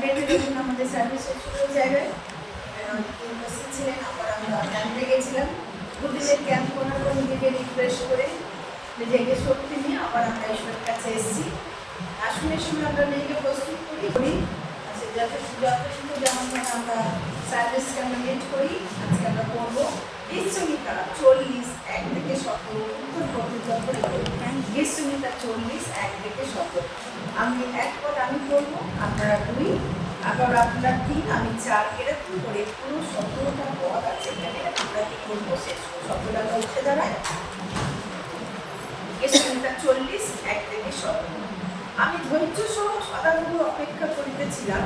Candidate যখন আমাদের সার্ভিসের শুরু জায়গায় অনেকে উপস্থিত ছিলেন, আবার আমরা ক্যাম্পে গেছিলাম। দুদিনের ক্যাম্প করার পর নিজেকে রিফ্রেশ করে নিজেকে শক্তি নিয়ে আবার আমরা ঈশ্বরের কাছে এসেছি। আসনের সময় আমরা নিজেকে প্রস্তুত করি যথেষ্ট যেমন আমরা সার্ভিস কমপ্লিট করি। আজকে আমরা করবো গীতসংহিতা 40 1 থেকে 17 উত্তর প্রতিজ্ঞা করে গীতসংহিতা 40 1 থেকে 17। আমি এক পদ আমি করবো, আপনারা 2, আবার আপনারা 3, আমি 4, এরকম করে পুরো 17টা পদ আছে এখানে। আমরা কি করবো শেষ 17টা উঠে দাঁড়ায় গীতসংহিতা 40 1 থেকে 17। আমি ধৈর্য সহ সদাগুরু অপেক্ষা করিতেছিলাম,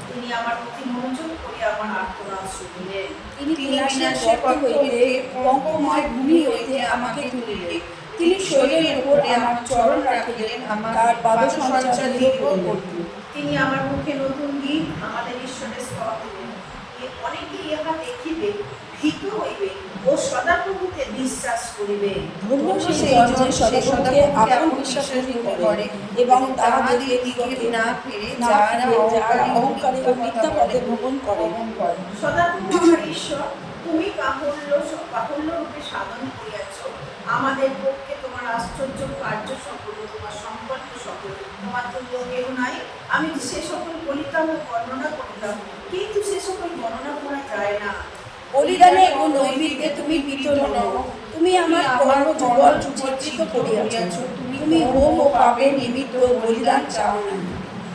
তিনি আমার প্রতি মনোযোগ করে আমার আর্তনাদ শুনিলেন। তিনি বিলাসের গর্ত হইতে পঙ্কময় ভূমি হইতে আমাকে তুলিলেন। তিনি শরীরের উপর আমার চরণ রাখিলেন, তার পাদসঞ্চার নিরূপণ করিলেন। তিনি আমার মুখে নতুন গীত আমাদের ঈশ্বরের স্তব দিলেন। অনেকে ইহা দেখিবে, ভীত হইবে ও সদাপ্রভুতে বিশ্বাস করিবে। ধন্য সেই জন যে সদাপ্রভুকে আপন বিশ্বাস করে এবং তাহাদের দিকে না ফিরে যারা অহংকারী ও মিথ্যা পথে ভ্রমণ করে। সদাপ্রভু আমার ঈশ্বর, তুমি বাহুল্য রূপে সাধন করিয়াছ আমাদের পক্ষে। তোমার আশ্চর্য কার্য সকল, তোমার সংকল্প সকল, তোমার তুল্য কেউ নাই। আমি সে সকল বলিতাম ও বর্ণনা করিতাম, কিন্তু সে সকল বর্ণনা করা যায় না। বলিদানে ও নৈবেদ্যে তুমি ভীত নও। তুমি আমার কর্ম যুগল চিত্রিত করিয়াছ। তুমি হোম ও পাপের নিমিত্ত বলিদান চাও না।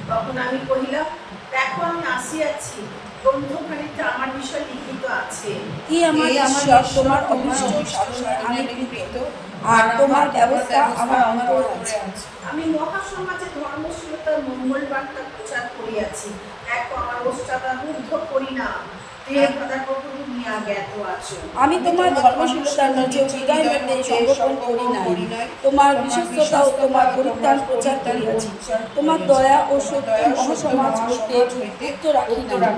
তখন আমি কহিলাম, দেখো আমি আসিয়াছি, গ্রন্থখানিতে আমার বিষয় লিখিত আছে। কি আমার ঈশ্বর, তোমার অভিষ্ট শাসনে আমি প্রীত, আর তোমার ব্যবস্থা আমার অন্তরে আছে। আমি মহাসমাজে ধর্মশীলতার মঙ্গল বার্তা প্রচার করিয়াছি। দেখো আমার ওষ্ঠাটা রুদ্ধ করি না। আমি তোমার ধর্মশীলতার নিচে হৃদয় মধ্যে সংরক্ষণ করি নাই। তোমার বিশ্বস্ততা ও তোমার পরিত্রাণ প্রচার করিয়াছি। তোমার দয়া ও সত্য মহাসমাজ হইতে মুক্ত রাখি না।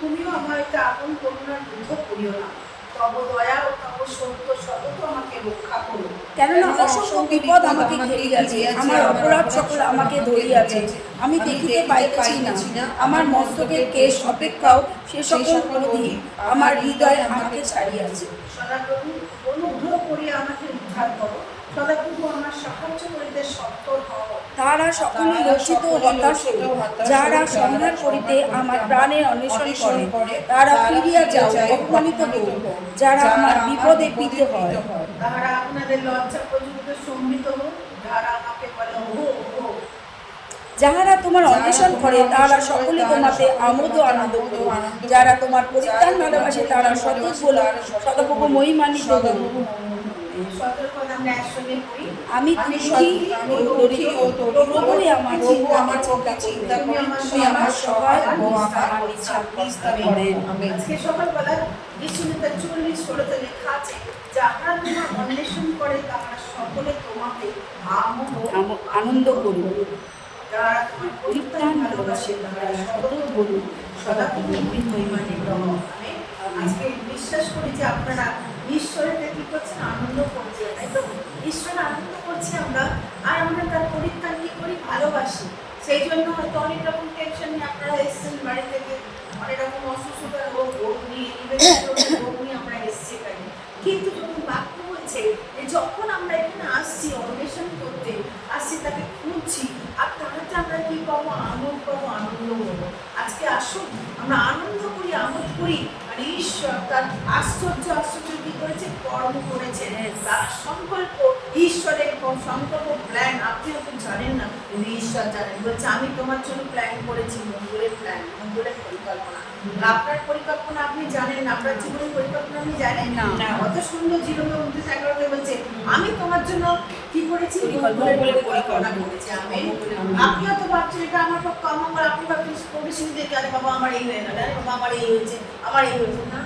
তুমিও আমাকে আপন করুণার যুদ্ধ করিও না। তব দয়া ও তব সত্য সতত আমাকে রক্ষা করো। কেননা অসংখ্য বিপদ আমাকে ঘেরিয়াছে, আমার অপরাধ সকল আমাকে ধরিয়াছে। আমি দেখিতে পাইতেছি না, আমার মস্তকের কেশ অপেক্ষাও সে সকল ক্রোধী আমার হৃদয় আমাকে ছাড়িয়াছে। সদাপ্রভু অনুগ্রহ করিয়া আমাকে উদ্ধার করো। সদাপ্রভু আমার সাহায্য করিতে সত্তর হও। তারা সকলে লজ্জিত ও হতাশ, যারা সংহার করিতে আমার প্রাণের অন্বেষণ করে। তারা ফিরিয়া যাও, অপমানিত হোক, যারা আমার বিপদে পীড়িত হয়। তাহারা আপনাদের লজ্জা পর্যন্ত সম্মিলিত হোক, যারা আমাকে বলে ওহো ওহো। যাহারা তোমার অন্বেষণ করে তারা সকলে তোমাতে আমোদ ও আনন্দ করো। যারা তোমার পরিত্রাণ ভালোবাসে তারা সতত বলো, সদাপ্রভু মহিমান্বিত হোক। আমি দুঃখী ও প্রভুই আমার চিন্তা করেন, তুমি আমার সহায় ও আমার ইচ্ছা প্রস্তাব করেন। আজকে সকালবেলা গীতসংহিতা 40 16 লেখা আছে, যাহারা তোমার অন্বেষণ করে তাহারা সকলে তোমাকে আনন্দ করুন। যারা তোমার পরিত্রাণ ভালোবাসে তাহারা সতত বলুন, সদাপ্রভু মহিমান্বিত হোক। আজকে বিশ্বাস করি যে আপনারা ঈশ্বরকে কি করছেন, আনন্দ করছেন, তাই তো? ঈশ্বর আনন্দ করছি আমরা, আর আমরা তার পরিত্রাণ কি করি, ভালোবাসি। সেই জন্য হয়তো অনেক রকম টেনশন নিয়ে আপনারা এসছেন বাড়ি থেকে, অনেক রকম অসুস্থতার রোগ নিয়ে রোগ নিয়ে আমরা এসছি এখানে। কিন্তু যখন বাক্য বলছে যে যখন আমরা এখানে আসছি অন্বেষণ করতে আসছি, তাকে খুঁজছি, আর তাহাতে আমরা কি পাবো, আনন্দ পাবো, আনন্দ পাবো। আজকে আসুন আমরা আনন্দ করি, আমোদ করি। আর ঈশ্বর তার আশ্চর্য কি করেছে, কর্ম করেছে। তার সংকল্প, ঈশ্বরের সংকল্প, প্ল্যান আপনি হয়তো জানেন না, কিন্তু ঈশ্বর জানেন। বলছে আমি তোমার জন্য প্ল্যান করেছি, মঙ্গলের প্ল্যান, মঙ্গলের পরিকল্পনা। আপনার পরিকল্পনা আপনি জানেন না, আপনার জীবনের পরিকল্পনা আপনি জানেন না। কত সুন্দর জীবনে 29-11 বলছে আমি তোমার জন্য কি করেছি, পরিকল্পনা করেছি। আমি আপনি হয়তো ভাবছেন এটা আমার পক্ষে অমঙ্গল, আপনি ভাবছেন পরিস্থিতি দেখে আরে বাবা আমার এই হয়ে গেল, আরে বাবা আমার এই হয়েছে, আমার এই হয়েছে। না,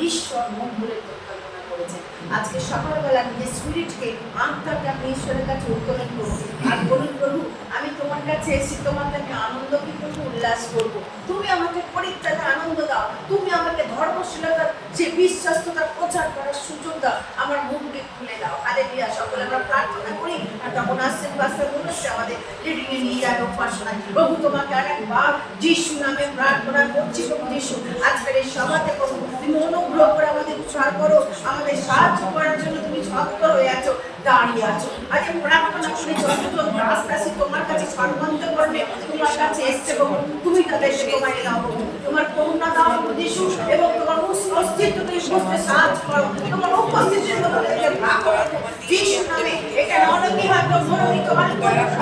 ঈশ্বর মঙ্গলের পরিকল্পনা করেছে। আজকে সকালবেলা নিজের স্পিরিটকে, আত্মাকে আপনি ঈশ্বরের কাছে উত্তোলন করুন আর বলুন, প্রভু আমি তোমার কাছে এসেছি, তোমাকে আমি আনন্দ কি করবো, উল্লাস করবো। তুমি আমাকে পরিত্রাণে আনন্দ দাও, তুমি আমাকে ধর্মশীলতার যে বিশ্বস্ততার প্রচার করার সুযোগ দাও, আমার মুখকে খুলে দাও। হালেলুয়া। সকলে আমরা প্রার্থনা করি। আর তখন আসছেন পাস্টার বলছে আমাদের লিডিং এ নিয়ে যাবো। উপাসনায় প্রভু তোমাকে আরেকবার যিশু নামে প্রার্থনা করছি প্রভু যিশু আজকের এই সভাতে প্রভু তুমি অনুগ্রহ করে আমাদের উৎসাহ করো আমাদের সাহায্য করার জন্য তুমি তৎপর হয়ে আছো দাঁড়িয়ে আছো আজ আমি প্রার্থনা করি যতজন দাসদাসী তোমার কাছে সম্বন্ধ করবে তোমার কাছে এসছে প্রভু তুমি তাদেরকে তোমায় দাও প্রভু তোমার করুণা দাও প্রভু যিশু এবং তোমার অস্তিত্ব তুমি বুঝতে সাহায্য করো তোমার উপস্থিতির তোমাদেরকে ভাগ করো যিশু নামে এখানে অনেকে হয়তো মনোনীত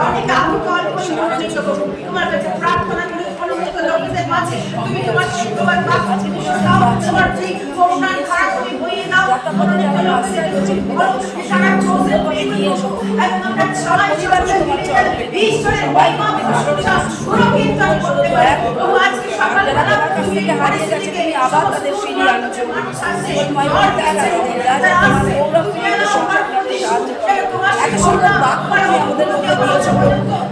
অনেকে আহত মনোনীত প্রভু তোমার কাছে প্রার্থনা করি অনুমত লোকদের মাঝে তুমি তোমার তোমার কাছে দাও তোমার যে করুণার ধারা তুমি বইয়ে দাও মনোনীত লোকদের বলো সারা জোসেফ নিয়ে এসো এবং আমরা সবাই ঈশ্বরের মহিমা প্রশংসা পুরো কীর্তন করতে পারি প্রভু আজকে সকালবেলা যারা কাছ থেকে হারিয়ে গেছে তুমি আবার তাদের ফিরিয়ে আনছো ওই মহিমা দেখা রাজা তোমার গৌরব ফিরে সংসারটাকে সাহায্য করো এত সুন্দর বাক্য তুমি আমাদের মধ্যে দিয়েছো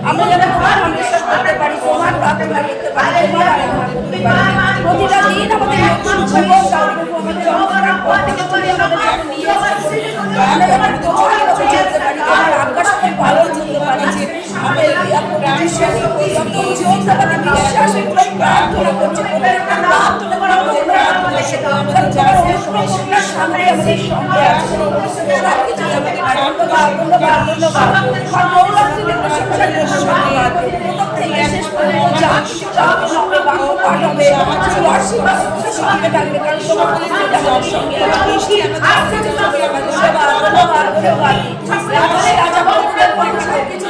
আমরা যেন তোমার বিশ্বাস করতে পারি তোমার প্রার্থনা করতে পারি তোমার আরাধনা করতে পারি প্রতিটা দিন আমাদের নতুন জীবন দাও প্রভু আমাদের অন্ধকার পথ থেকে তুমি আমাদের নিয়ে এসেছো আমরা যেন তোমার কাছে যেতে পারি তোমার আজ্ঞাকে পালন করতে পারি যে আমাদের বিশ্বাস যত জীবন আমাদের বিশ্বাসে প্রার্থনা করছে প্রত্যেকটা প্রার্থনা করা আমাদের যারা অনুপ্রেরণার সামনে আমাদের সঙ্গে আছে সব কিছু আমাদের ধন্যবাদ ধন্যবাদ ধন্যবাদ আর গৌরব থেকে প্রশংসার সঙ্গে প্রথম থেকে শেষ পর্যন্ত যা কিছু চাওয়া হবে বাক্য পাঠ হবে আশীর্বাদ সঙ্গে থাকবে কারণ তোমার পরিস্থিতি আমাদের সঙ্গে আছে ধন্যবাদ ধন্যবাদ ধন্যবাদ রাজা বলতে সব কিছু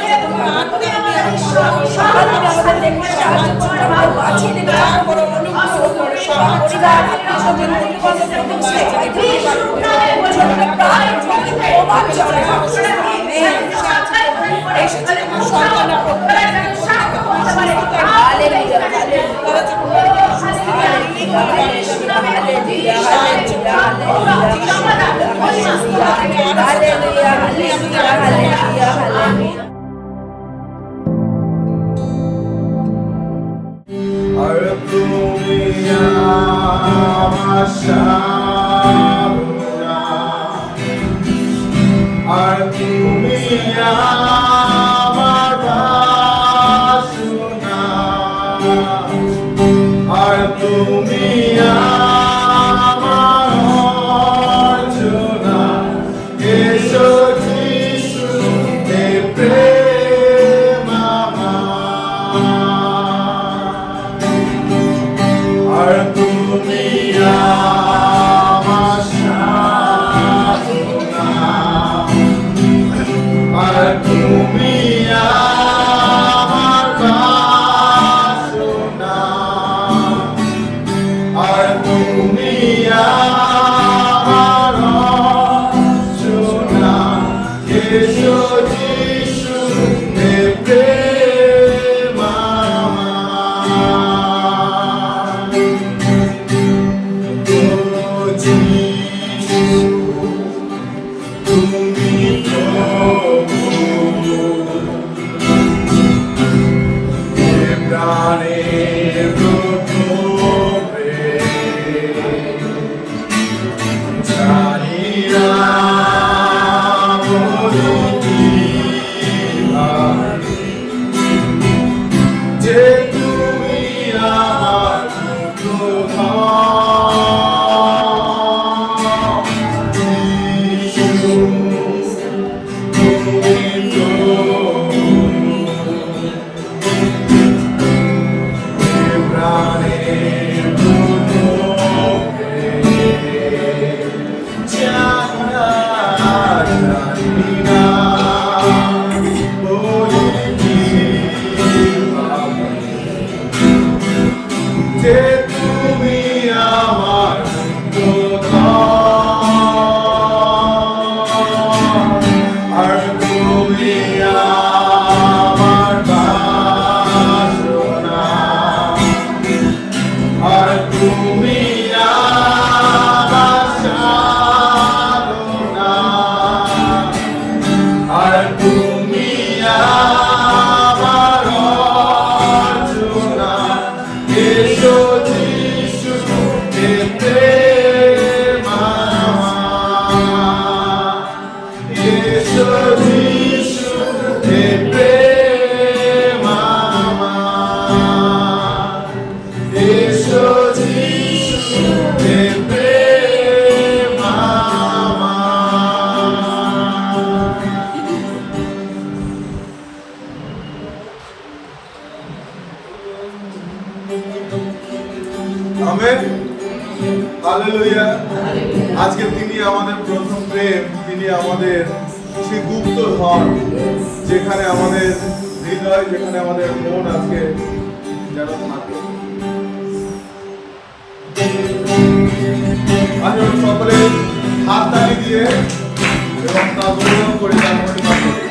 সকাল থেকে আমাদের দেখতে সাহায্য করতে আমাদের বাঁচিয়ে দিতে বড় অনুগ্রহ করে সবার পরিবার আত্মীয় স্বজন বন্ধু বান্ধব আর তুমি আমার বাসনা আর তুমি আমার অর্চনা এসো যিশু হে প্রেম আমার আর তুমি আমার সাধনা আর আমেন, হালেলুয়া। আজকে তিনি আমাদের প্রথম প্রেম, তিনি আমাদের সেই গুপ্ত ধন, যেখানে আমাদের হৃদয়, যেখানে আমাদের মন আজকে যেন থাকে। আসুন সকলে হাততালি দিয়ে এবং তা গৌরব করে তার মহিমা করি।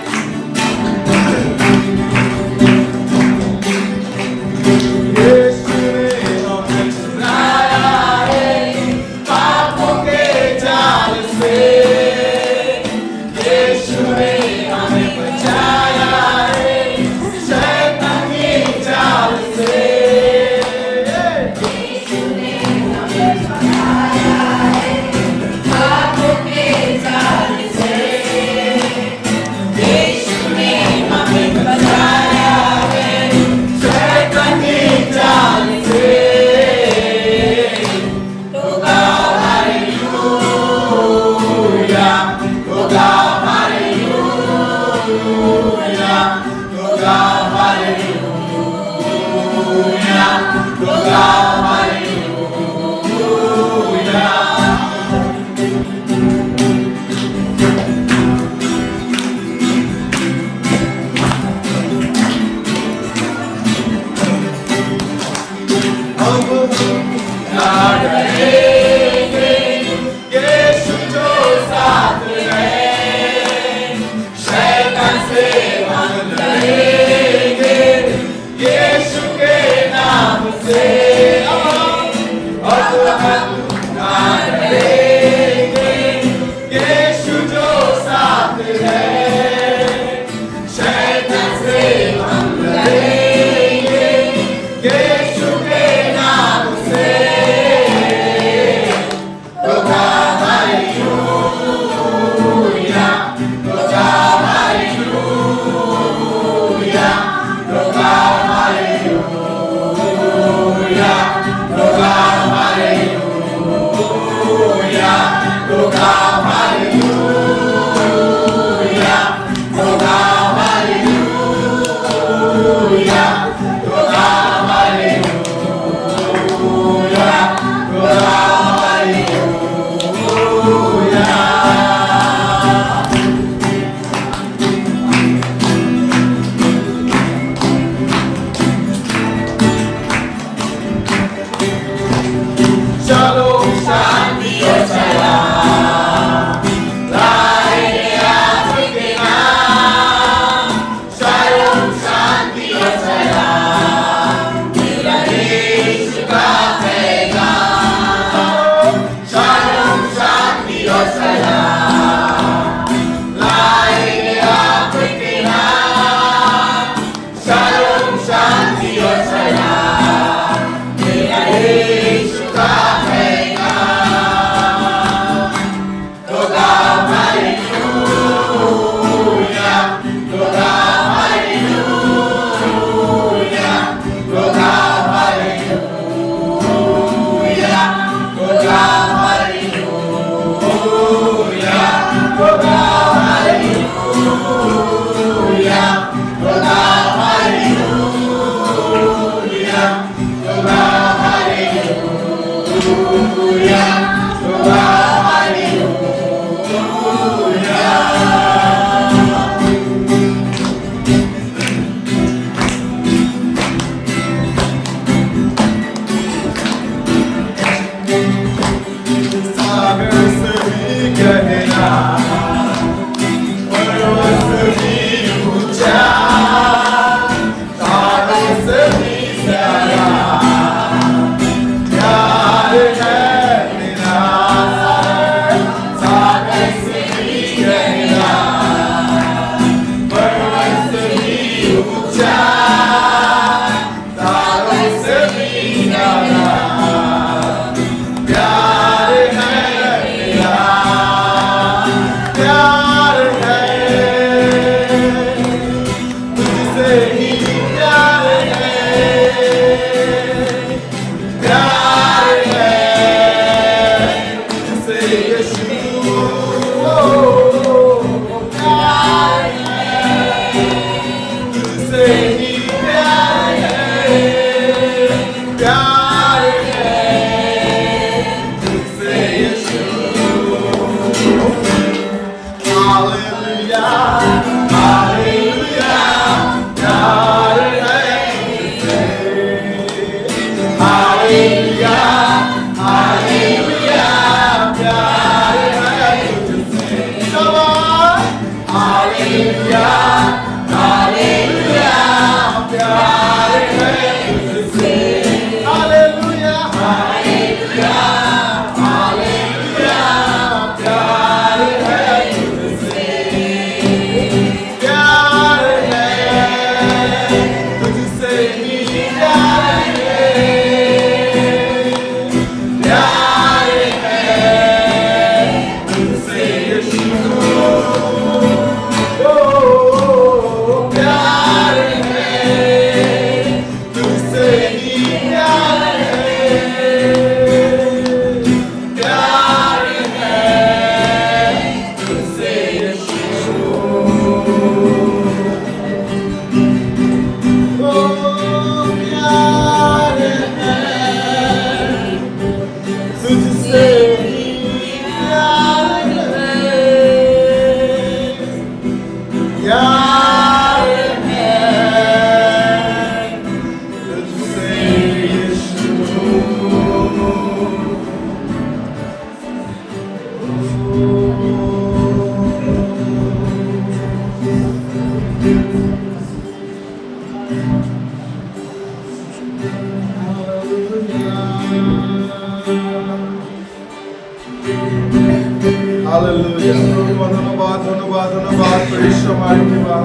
ধন্যবাদ ধন্যবাদ ধন্যবাদ পরিশ্রমার কৃপা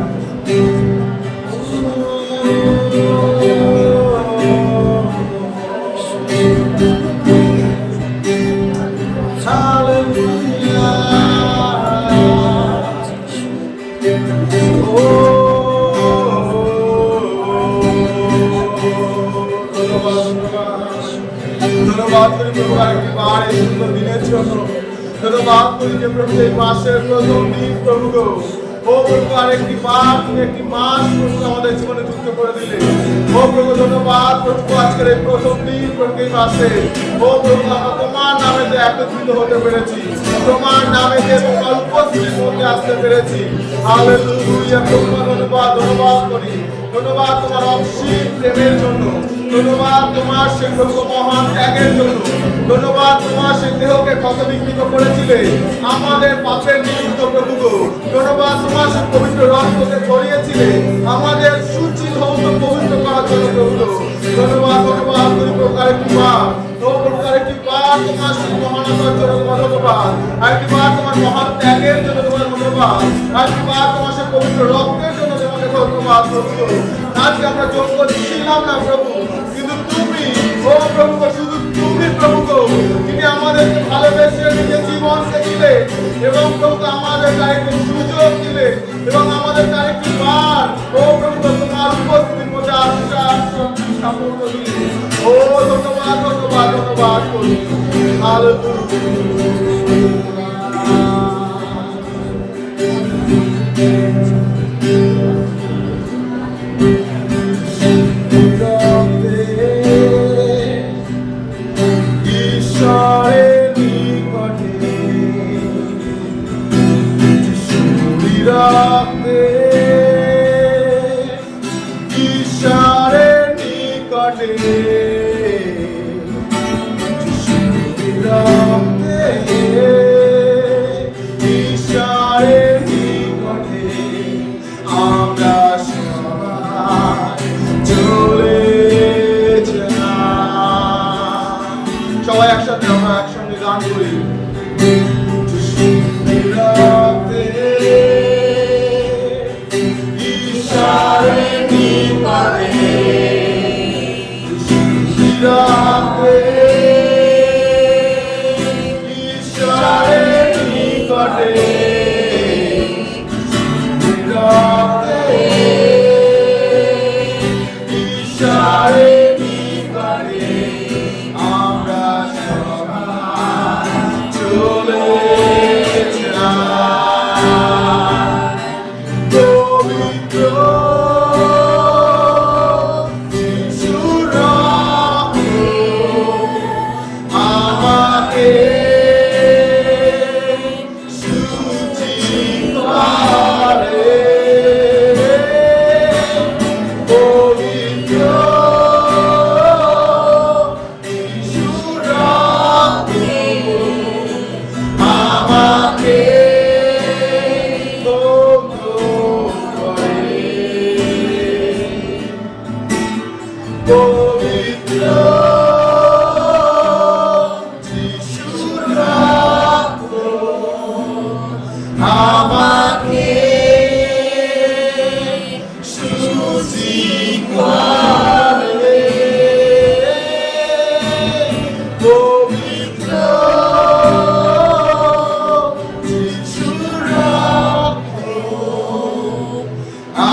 ধন্যবাদ করি প্রভু আরেকটি বার এই সুন্দর দিনের জন্য ধন্যবাদ করি যে প্রভু এই মাসের প্রথম দিন প্রভু গো ও প্রভু আরেকটি বার তুমি একটি মাস প্রভু আমাদের জীবনে যুক্ত করে দিলে ও প্রভু ধন্যবাদ প্রভু আজকের এই প্রথম দিন প্রভু এই মাসে ও প্রভু আমরা তোমার নামেতে একত্রিত হতে পেরেছি তোমার নামেতে তোমার উপস্থিতির মধ্যে আসতে পেরেছি হালেলুয়া প্রভু ধন্যবাদ ধন্যবাদ করি ধন্যবাদ তোমার অসীম প্রেমের জন্য ধন্যবাদ তোমার সেই প্রভু মহান ত্যাগের জন্য ধন্যবাদ তোমার সেই দেহকে ক্ষত বিকৃত করেছিলে আমাদের পাপের নিমিত্ত প্রভু গো ধন্যবাদ তোমার সেই পবিত্র রক্তকে ছড়িয়েছিলে আমাদের সূচি ধৌত পবিত্র করার জন্য প্রভু গো ধন্যবাদ ধন্যবাদ করি প্রকারের কৃপা ও প্রকারের কৃপা তোমার সেই মহানতার জন্য তোমার ধন্যবাদ আরেকটি বার তোমার মহান ত্যাগের জন্য তোমার ধন্যবাদ আরেকটি বার তোমার সেই পবিত্র রক্তের জন্য তোমাকে ধন্যবাদ প্রভু গো আজকে আমরা যোগ্য ছিলাম না প্রভু কিন্তু তুমি ও প্রভু শুধু তুমি প্রভু গো তিনি আমাদেরকে ভালোবেসে নিজের জীবনকে দিলে এবং প্রভু আমাদের আরেকটি সুযোগ দিলে এবং আমাদের আরেকটি বার ও প্রভু তোমার উপস্থিতির মধ্যে সাপোর্ট দিলে ও ধন্যবাদ ধন্যবাদ ধন্যবাদ করি ঈশ্বরের নিকটে রাখতে ঈশ্বরের নিকটে রাখতে ঈশ্বরের নিকটে আমরা সবাই চলে যাই সবাই একসাথে আমরা একসঙ্গে গান করি ঈশ্বরের নিকটে ঈশ্বরের নিকটে ঈশ্বরের নিকটে আমরা সবাই চলে যাই পবিত্র যিশুর রক্ত আমাকে শুচি করে পবিত্র যিশুর রক্ত আমাকে ধন্য করে পবিত্র যিশুর রক্ত আমাকে শুচি করে পবিত্র যিশুর রক্ত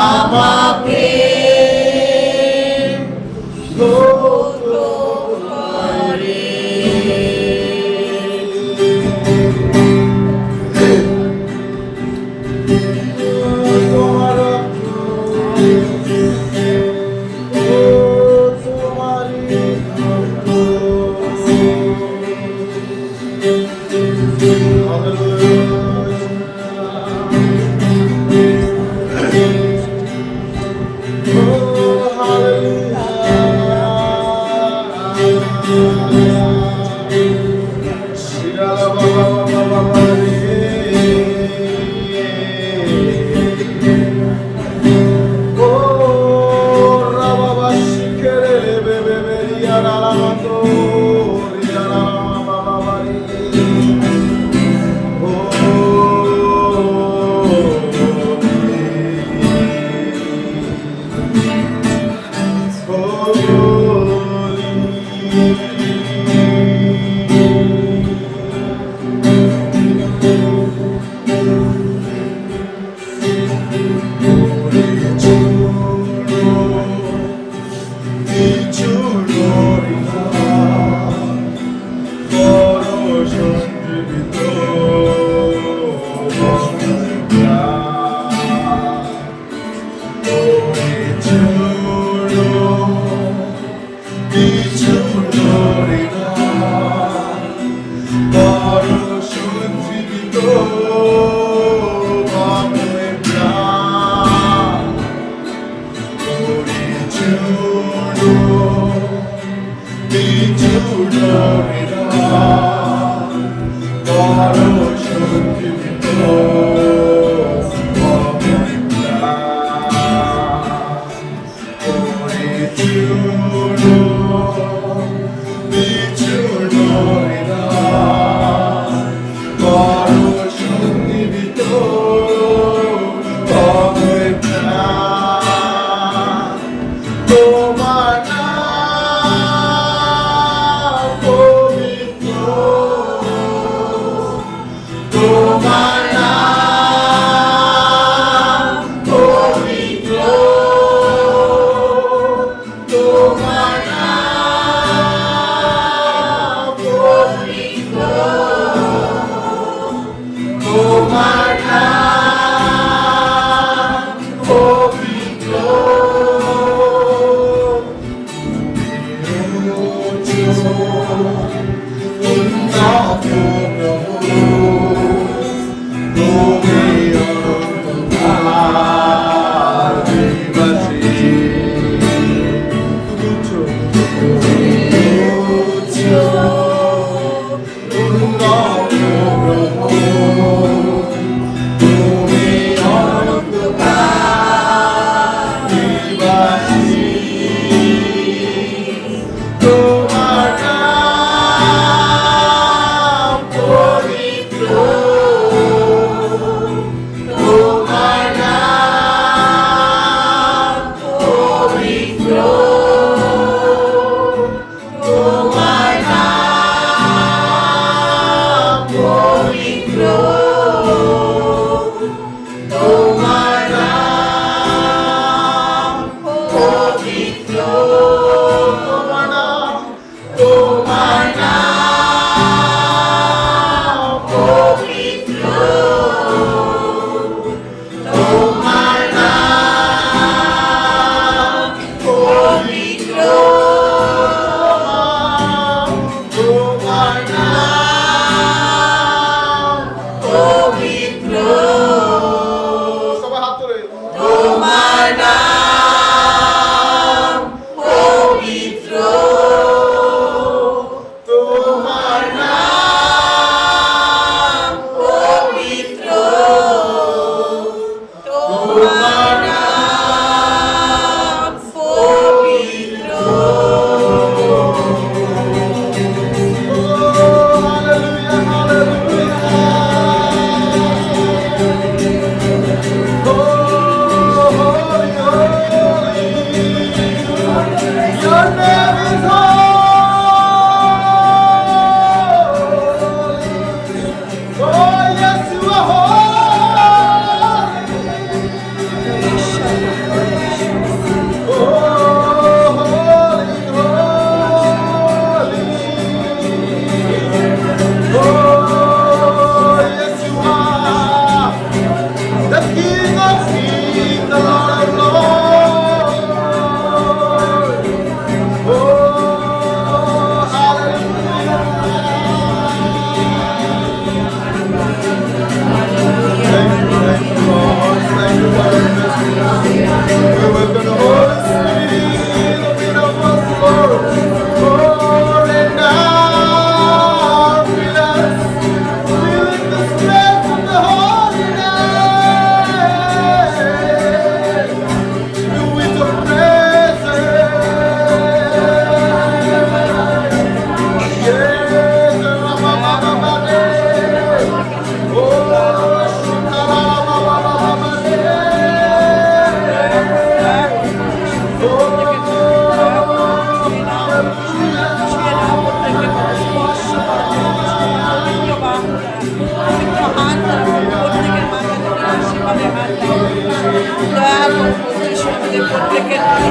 আমাকে ধন্য করে তোমার রক্ত ও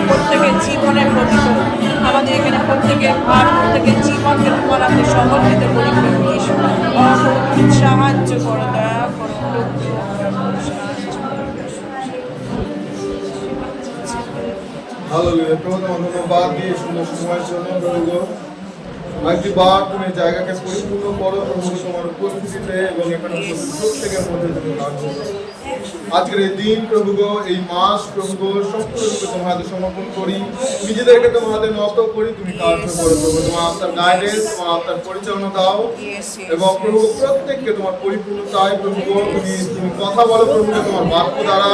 প্রত্যেকের জীবনের প্রতি আমাদের এখানে প্রত্যেকের ভার প্রত্যেকের জীবনকে তোমার হাতে সমর্পিত করি সাহায্য করো, দয়া করো। হালেলুয়া, তোমাকে ধন্যবাদ দিয়ে সুন্দর সময়ের জন্য প্রভু। একবার তুমি জায়গাকে পরিপূর্ণ করো প্রভু তোমার উপস্থিতিতে এবং এখানে প্রত্যেকের মধ্যে তুমি কাজ করো। আজকের এই দিন প্রভু গো, এই মাস প্রভু গো, সম্পূর্ণরূপে তোমার হাতে সমর্পণ করি, নিজেদেরকে তোমার হাতে নত করি। তুমি কার্য করো প্রভু, তোমার আত্মার গাইডেন্স, তোমার আত্মার পরিচালনা দাও এবং প্রভু প্রত্যেককে তোমার পরিপূর্ণতায় প্রভু গো, তুমি কথা বলো প্রভু গো, তোমার বাক্য দ্বারা,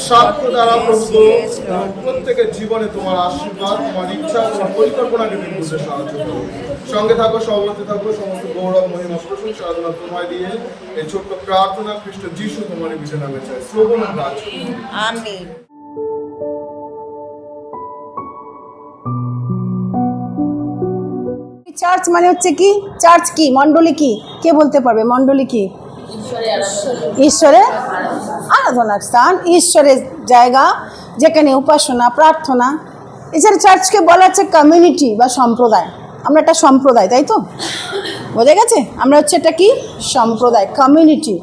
সাক্ষ্য দ্বারা প্রভু গো, এবং প্রত্যেকের জীবনে তোমার আশীর্বাদ, তোমার ইচ্ছা, তোমার পরিকল্পনাকে তুমি বুঝতে সাহায্য করো। সঙ্গে থাকো, সহবর্তী থাকো, সমস্ত গৌরব মহিমা প্রশংসা সাধনা তোমায় দিয়ে এই ছোট্ট প্রার্থনা খ্রিস্ট যিশু তোমার বিজয় নামে চাই, শ্রবণ রাজ। আমিন। চার্চ মানে হচ্ছে কি? চার্চ কি? মণ্ডলী কি? কে বলতে পারবে মণ্ডলী কি? ঈশ্বরের আরাধনার স্থান, ঈশ্বরের জায়গা, যেখানে উপাসনা, প্রার্থনা। এছাড়া চার্চকে বলা হচ্ছে কমিউনিটি বা সম্প্রদায়। আমরা একটা সম্প্রদায়, তাই তো? বোঝা গেছে? আমরা হচ্ছে এটা কি? সম্প্রদায়, কমিউনিটি।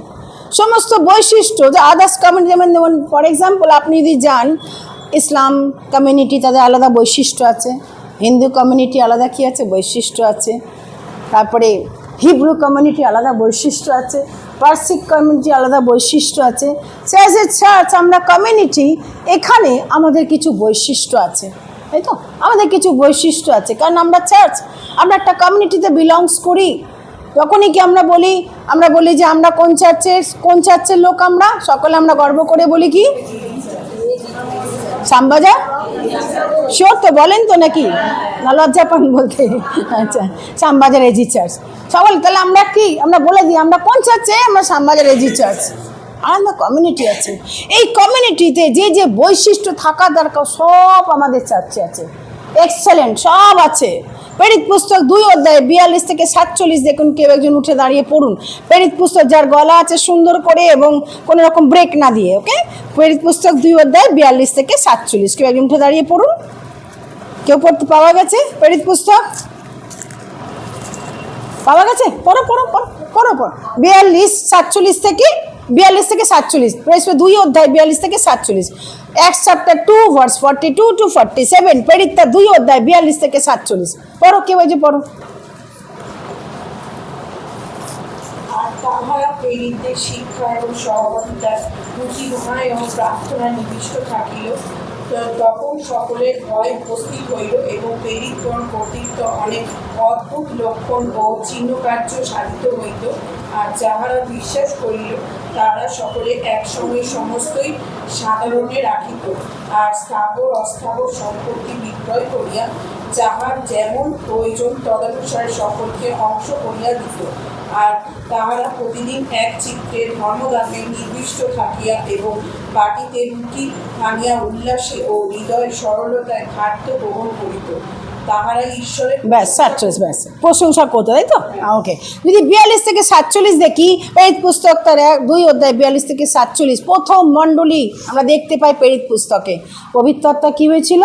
সমস্ত বৈশিষ্ট্য যে আদার্স কমিউনিটি, যেমন ফর এক্সাম্পল আপনি যদি যান ইসলাম কমিউনিটি, তাদের আলাদা বৈশিষ্ট্য আছে। হিন্দু কমিউনিটি আলাদা কী আছে? বৈশিষ্ট্য আছে। তারপরে হিব্রু কমিউনিটি আলাদা বৈশিষ্ট্য আছে, পার্সিক কমিউনিটি আলাদা বৈশিষ্ট্য আছে। অ্যাজ এ চার্চ আমরা কমিউনিটি, এখানে আমাদের কিছু বৈশিষ্ট্য আছে, তাই তো? আমাদের কিছু বৈশিষ্ট্য আছে, কারণ আমরা চার্চ, আমরা একটা কমিউনিটিতে বিলংস করি। যখনই কি আমরা বলি যে আমরা কোন চার্চের লোক, আমরা সকলে আমরা গর্ব করে বলি কি? শ্যামবাজার। শিওর তো? বলেন তো নাকি? না লজ্জা পান বলতে? আচ্ছা, শ্যামবাজার এজি চার্চ সকলে। তাহলে আমরা কি? আমরা বলে দিই আমরা কোন চার্চে? আমরা শ্যামবাজার এজি চার্চ। আর আমরা কমিউনিটি আছে। এই কমিউনিটিতে যে যে বৈশিষ্ট্য থাকা দরকার সব আমাদের চার্চে আছে। এক্সেলেন্ট, সব আছে। প্রেরিত পুস্তক 2 অধ্যায় 42 থেকে 47 দেখুন, কেউ একজন উঠে দাঁড়িয়ে পড়ুন। প্রেরিত পুস্তক যার গলা আছে সুন্দর করে এবং কোনো রকম ব্রেক না দিয়ে, ওকে? প্রেরিত পুস্তক 2 অধ্যায় 42 থেকে 47, কেউ একজন উঠে দাঁড়িয়ে পড়ুন। কেউ পড়তে পাওয়া গেছে? প্রেরিত পুস্তক পাওয়া গেছে? পড়ো 42 থেকে 47, 2 অধ্যায় 42 থেকে 47। Acts chapter 2 verse 42 to 47, প্রেরিত 2 অধ্যায় 42 থেকে 47 পড়ো। কেউ এই যে পড়ো। আর তাহারা প্রেরিতদের শিক্ষা এবং সহবর্তিতার উদ্দীপনায় এবং প্রার্থনা নিবিষ্ট থাকিল। তখন সকলের ভয় উপস্থিত হইল এবং প্রেরিতগণ কর্তৃক অনেক অদ্ভুত লক্ষণ ও চিহ্নকার্য সাধিত হইত। আর যাহারা বিশ্বাস করিল তারা সকলে একসঙ্গে সমস্তই সাধারণে রাখিত, আর স্থাবর অস্থাবর সম্পত্তি বিক্রয় করিয়া যাহার যেমন প্রয়োজন তদনুসারে সকলকে অংশ করিয়া দিত। আর তাহারা প্রতিদিন এক চিত্তে ধর্মদানে নির্দিষ্ট থাকিয়া এবং বাটিতে রুটি আনিয়া উল্লাসে ও হৃদয়ের সরলতায় খাদ্য গ্রহণ করিত। তাহারা ঈশ্বরের ব্যাস 47, ব্যাস প্রশংসা করতো, তাই তো? ওকে। যদি 42 থেকে 47 দেখি, প্রেরিত পুস্তক তার 2 অধ্যায় 42 থেকে 47 প্রথম মণ্ডলী আমরা দেখতে পাই। প্রেরিত পুস্তকে পবিত্র আত্মা কী হয়েছিল?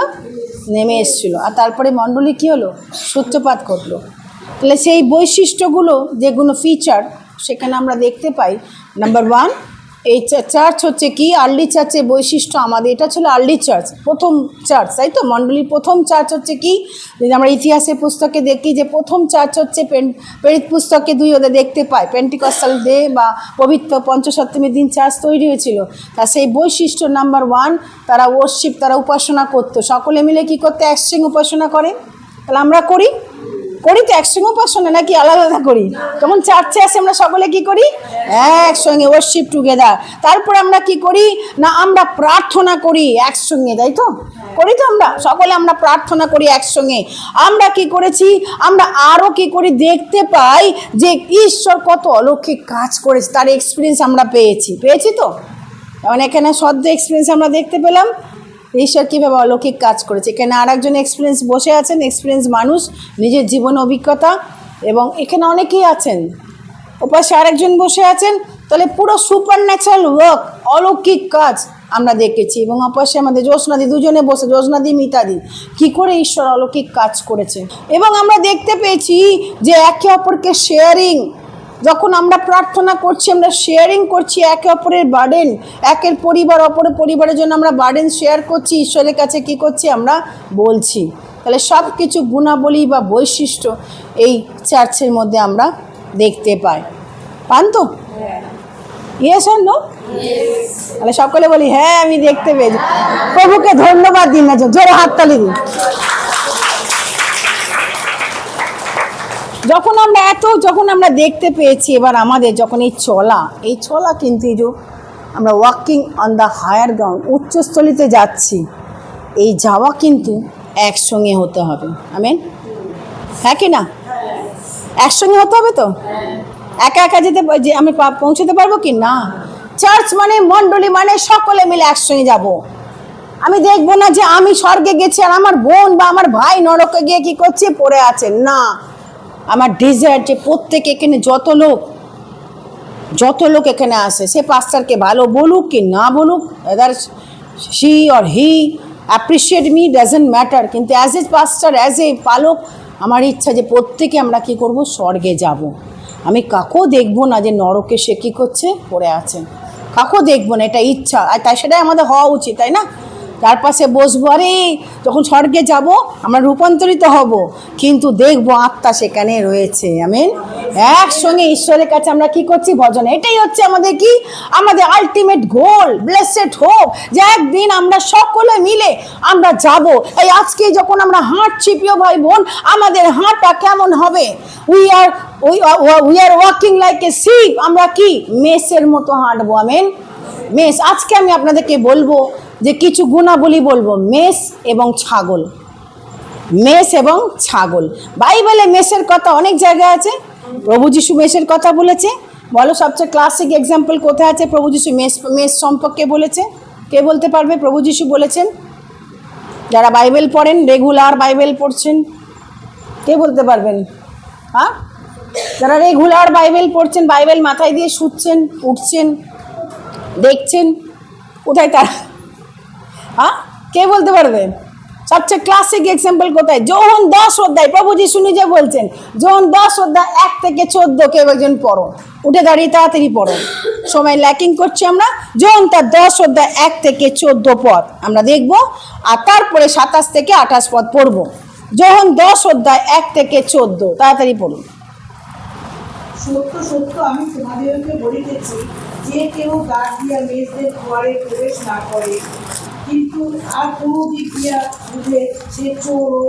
নেমে এসেছিল। আর তারপরে মণ্ডলী কী হলো? সূত্রপাত করলো। তাহলে সেই বৈশিষ্ট্যগুলো যেগুলো ফিচার সেখানে আমরা দেখতে পাই। নাম্বার 1, এই চার্চ হচ্ছে কি? আর্লি চার্চের বৈশিষ্ট্য আমাদের, এটা ছিল আর্লি চার্চ, প্রথম চার্চ, তাই তো? মণ্ডলীর প্রথম চার্চ হচ্ছে কি? যদি আমরা ইতিহাসের পুস্তকে দেখি যে প্রথম চার্চ হচ্ছে প্রেরিত পুস্তকে 2 অধ্যায় দেখতে পাই, পেন্টিকস্টাল ডে বা পবিত্র পঞ্চসপ্তমীর দিন চার্চ তৈরি হয়েছিল। তা সেই বৈশিষ্ট্য নাম্বার 1, তারা ওয়ার্শিপ, তারা উপাসনা করতো। সকলে মিলে কি করতে? একসঙ্গে উপাসনা করে। তাহলে আমরা করি তো একসঙ্গে উপাসনা, নাকি আলাদা আলাদা করি? যখন চার্চে আসে আমরা সকলে কি করি? একসঙ্গে ওয়ার্শিপ টুগেদার। তারপর আমরা কি করি না? আমরা প্রার্থনা করি একসঙ্গে, তাই তো? করি তো আমরা সকলে, আমরা প্রার্থনা করি একসঙ্গে। আমরা কি করেছি? আমরা আরও কি করি? দেখতে পাই যে ঈশ্বর কত অলৌকিক কাজ করেছে, তার এক্সপিরিয়েন্স আমরা পেয়েছি তো? যেমন এখানে সদ্য এক্সপিরিয়েন্স আমরা দেখতে পেলাম ঈশ্বর কীভাবে অলৌকিক কাজ করেছে। এখানে আর একজন এক্সপিরিয়েন্স বসে আছেন, এক্সপিরিয়েন্স মানুষ, নিজের জীবন অভিজ্ঞতা, এবং এখানে অনেকেই আছেন, ওপাশে আরেকজন বসে আছেন। তাহলে পুরো সুপার ন্যাচারাল ওয়ার্ক, অলৌকিক কাজ আমরা দেখেছি। এবং অপাশে আমাদের জ্যোৎস্নাদি, দুজনে বসে, জ্যোৎস্নাদি মিতাদি, কী করে ঈশ্বর অলৌকিক কাজ করেছে। এবং আমরা দেখতে পেয়েছি যে একে অপরকে শেয়ারিং, যখন আমরা প্রার্থনা করছি আমরা শেয়ারিং করছি একে অপরের বার্ডেন, একের পরিবার অপরের পরিবারের জন্য আমরা বার্ডেন শেয়ার করছি, ঈশ্বরের কাছে কী করছি? আমরা বলছি। তাহলে সব কিছু গুণাবলী বা বৈশিষ্ট্য এই চার্চের মধ্যে আমরা দেখতে পাই। পান তো? ইয়েস আর নো? তাহলে সকলে বলি হ্যাঁ আমি দেখতে পেয়েছি। প্রভুকে ধন্যবাদ দিন না, জোরে হাততালি দিন। যখন আমরা দেখতে পেয়েছি, এবার আমাদের যখন এই চলা কিন্তু এই যে আমরা walking on the higher ground, উচ্চস্থলিতে যাচ্ছি, এই যাওয়া কিন্তু একসঙ্গে হতে হবে। আমেন, হ্যাঁ কি না? একসঙ্গে হতে হবে তো। একা একা যে আমি পৌঁছতে পারবো কি না? চার্চ মানে মণ্ডলী মানে সকলে মিলে একসঙ্গে যাব। আমি দেখবো না যে আমি স্বর্গে গেছি আর আমার বোন বা আমার ভাই নরকে গিয়ে কি করছে, পড়ে আছে। না, আমার ডিজায়ার যে প্রত্যেকে এখানে যত লোক এখানে আসে, সে পাস্টারকে ভালো বলুক কি না বলুক, either she or he appreciate me, doesn't matter, কিন্তু as a pastor, as a পালক, আমার ইচ্ছা যে প্রত্যেকে আমরা কি করব, স্বর্গে যাব। আমি কাকেও দেখবো না যে নরকে সে কী করছে, পড়ে আছে, কাকেও দেখবো না, এটা ইচ্ছা। আর তাই সেটাই আমাদের হওয়া উচিত, তাই না? তার পাশে বসবো, আরে যখন স্বর্গে যাব আমরা রূপান্তরিত হব, কিন্তু দেখবো আত্মা সেখানে রয়েছে। আমেন। একসঙ্গে ঈশ্বরের কাছে আমরা কি করছি, ভজন। এটাই হচ্ছে আমাদের কি, আমাদের আলটিমেট গোল, ব্লেসেড হোপ, যে একদিন আমরা সকলে মিলে আমরা যাব। এই আজকে যখন আমরা হাঁটছি প্রিয় ভাই বোন, আমাদের হাঁটা কেমন হবে? We are walking like a ship. আমরা কি মেষের মতো হাঁটবো। আমেন। মেষ, আজকে আমি আপনাদেরকে বলবো যে কিছু গুণাবলী বলবো, মেষ এবং ছাগল। মেষ এবং ছাগল, বাইবেলে মেষের কথা অনেক জায়গায় আছে। প্রভু যিশু মেষের কথা বলেছে। বলো সবচেয়ে ক্লাসিক এক্সাম্পল কোথায় আছে প্রভু যিশু মেষ সম্পর্কে বলেছে? কে বলতে পারবে? প্রভু যিশু বলেছেন, যারা বাইবেল পড়েন, রেগুলার বাইবেল পড়ছেন, কে বলতে পারবেন? হ্যাঁ, যারা রেগুলার বাইবেল পড়ছেন, বাইবেল মাথায় দিয়ে শুচ্ছেন, উঠছেন, দেখছেন, কোথায় তারা? হ্যাঁ, কে বলতে পারবে? সবচেয়ে ক্লাসিক এক্সাম্পল কোথায়? যোহন 10 অধ্যায়, প্রভু যিশু নিজে বলছেন, যোহন 10 অধ্যায় 1 থেকে 14, কেউ একজন পড়ো, উঠে দাঁড়িয়ে তাড়াতাড়ি পড়ো, সময় ল্যাকিং করছি আমরা। যোহন তার 10 অধ্যায় 1 থেকে 14 পদ আমরা দেখব, আর তারপরে 27 থেকে 28 পদ পড়বো। যোহন 10 অধ্যায় 1 থেকে 14, তাড়াতাড়ি পড়ুন। সত্য সত্য আমি তোমাদেরকে বলিতেছি, যে কেউ দ্বার দিয়া মেষদের ঘরে প্রবেশ না করে, কিন্তু আর কোনো দিক দিয়া বুঝে, সে চোর ও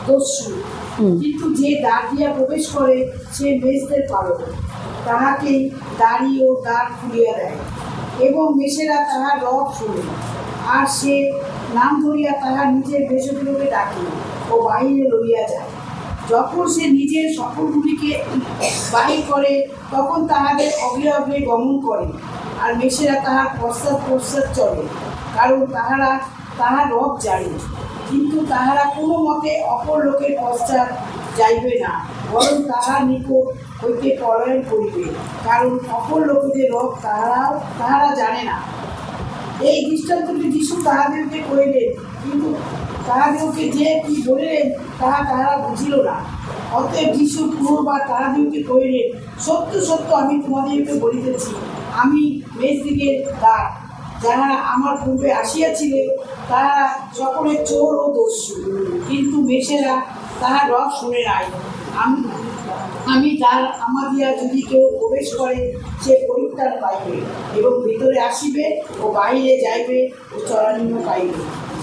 দস্যু। কিন্তু যে দ্বার দিয়া প্রবেশ করে, সে মেষদের পালক, তাহাকেই দাড়ি ও দ্বার খুলিয়া দেয়, এবং মেষেরা তাহার রব শোনে। আর সে নাম ধরিয়া তাহার নিজের বেশগুলোকে ডাকে ও বাহিরে লইয়া যায়। যখন সে নিজের সকলগুলিকে বাহির করে, তখন তাহাদের অগ্রে অগ্রে গমন করে, আর মেষেরা তাহার পশ্চাৎ চলে, কারণ তাহারা তাহার রব জানে। কিন্তু তাহারা কোনো মতে অপর লোকের পশ্চাৎ যাইবে না, বরং তাহার নিকট হইতে পলায়ন করিবে, কারণ অপর লোকেদের রব তাহারা জানে না। এই দৃষ্টান্তটি যিশু তাহাদেরকে কহিলেন, কিন্তু তাহাদেরকে যে কি বলিলেন তাহারা বুঝিল না। অতএব যিশু পুনর্বার তাহাদেরকে কহিলেন, সত্য সত্য আমি তোমাদেরকে বলিতেছি, আমি মেষদিগের দ্বার। যাহারা আমার পূর্বে আসিয়াছিলে, তাহারা সকলে চোর ও দস্যু, কিন্তু মেষেরা তাহার রব শুনে নাই। আমি দ্বার আমাদিয়া যদি কেউ প্রবেশ করে, সে পরিত্রাণ পাইবে, এবং ভিতরে আসিবে ও বাহিরে যাইবে ও চরানিও পাইবে।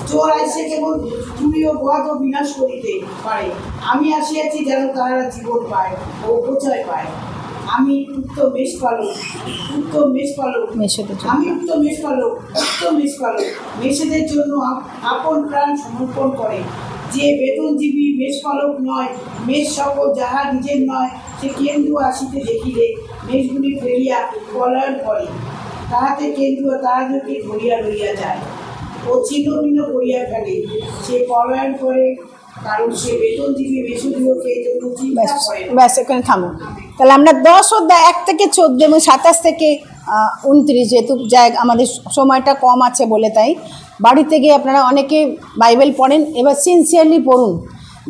চোর আসে কেবল চুরি ও বধ ও বিনাশ করিতে পারে, আমি আসিয়াছি যেন তাহারা জীবন পায় ও উপচয় পায়। আমি উত্তম মেষপালক, আমি উত্তম মেষপালক, মেষেদের জন্য আপন প্রাণ সমর্পণ করে। যে বেতনজীবী মেষপালক নয়, মেষ সকল যাহা নিজের নয়, সে কেন্দ্র আসিতে দেখিলে মেষগুলি ফেলিয়া পলায়ন করে, তাহাতে কেন্দ্র তাহাদেরকে ধরিয়া লইয়া যায় ও ছিন্ন ভিন্ন করিয়া ফেলে। সে পলায়ন করে, কারণ সে বেতনজীবী মেষগুলোকে চিন্তা করে। ব্যাস, এখানে থামো। তাহলে আমরা 10 অধ্যায় 1 থেকে 14 এবং 27 থেকে 29, যেহেতু আমাদের সময়টা কম আছে বলে, তাই বাড়িতে গিয়ে আপনারা অনেকে বাইবেল পড়েন, এবার সিনসিয়ারলি পড়ুন।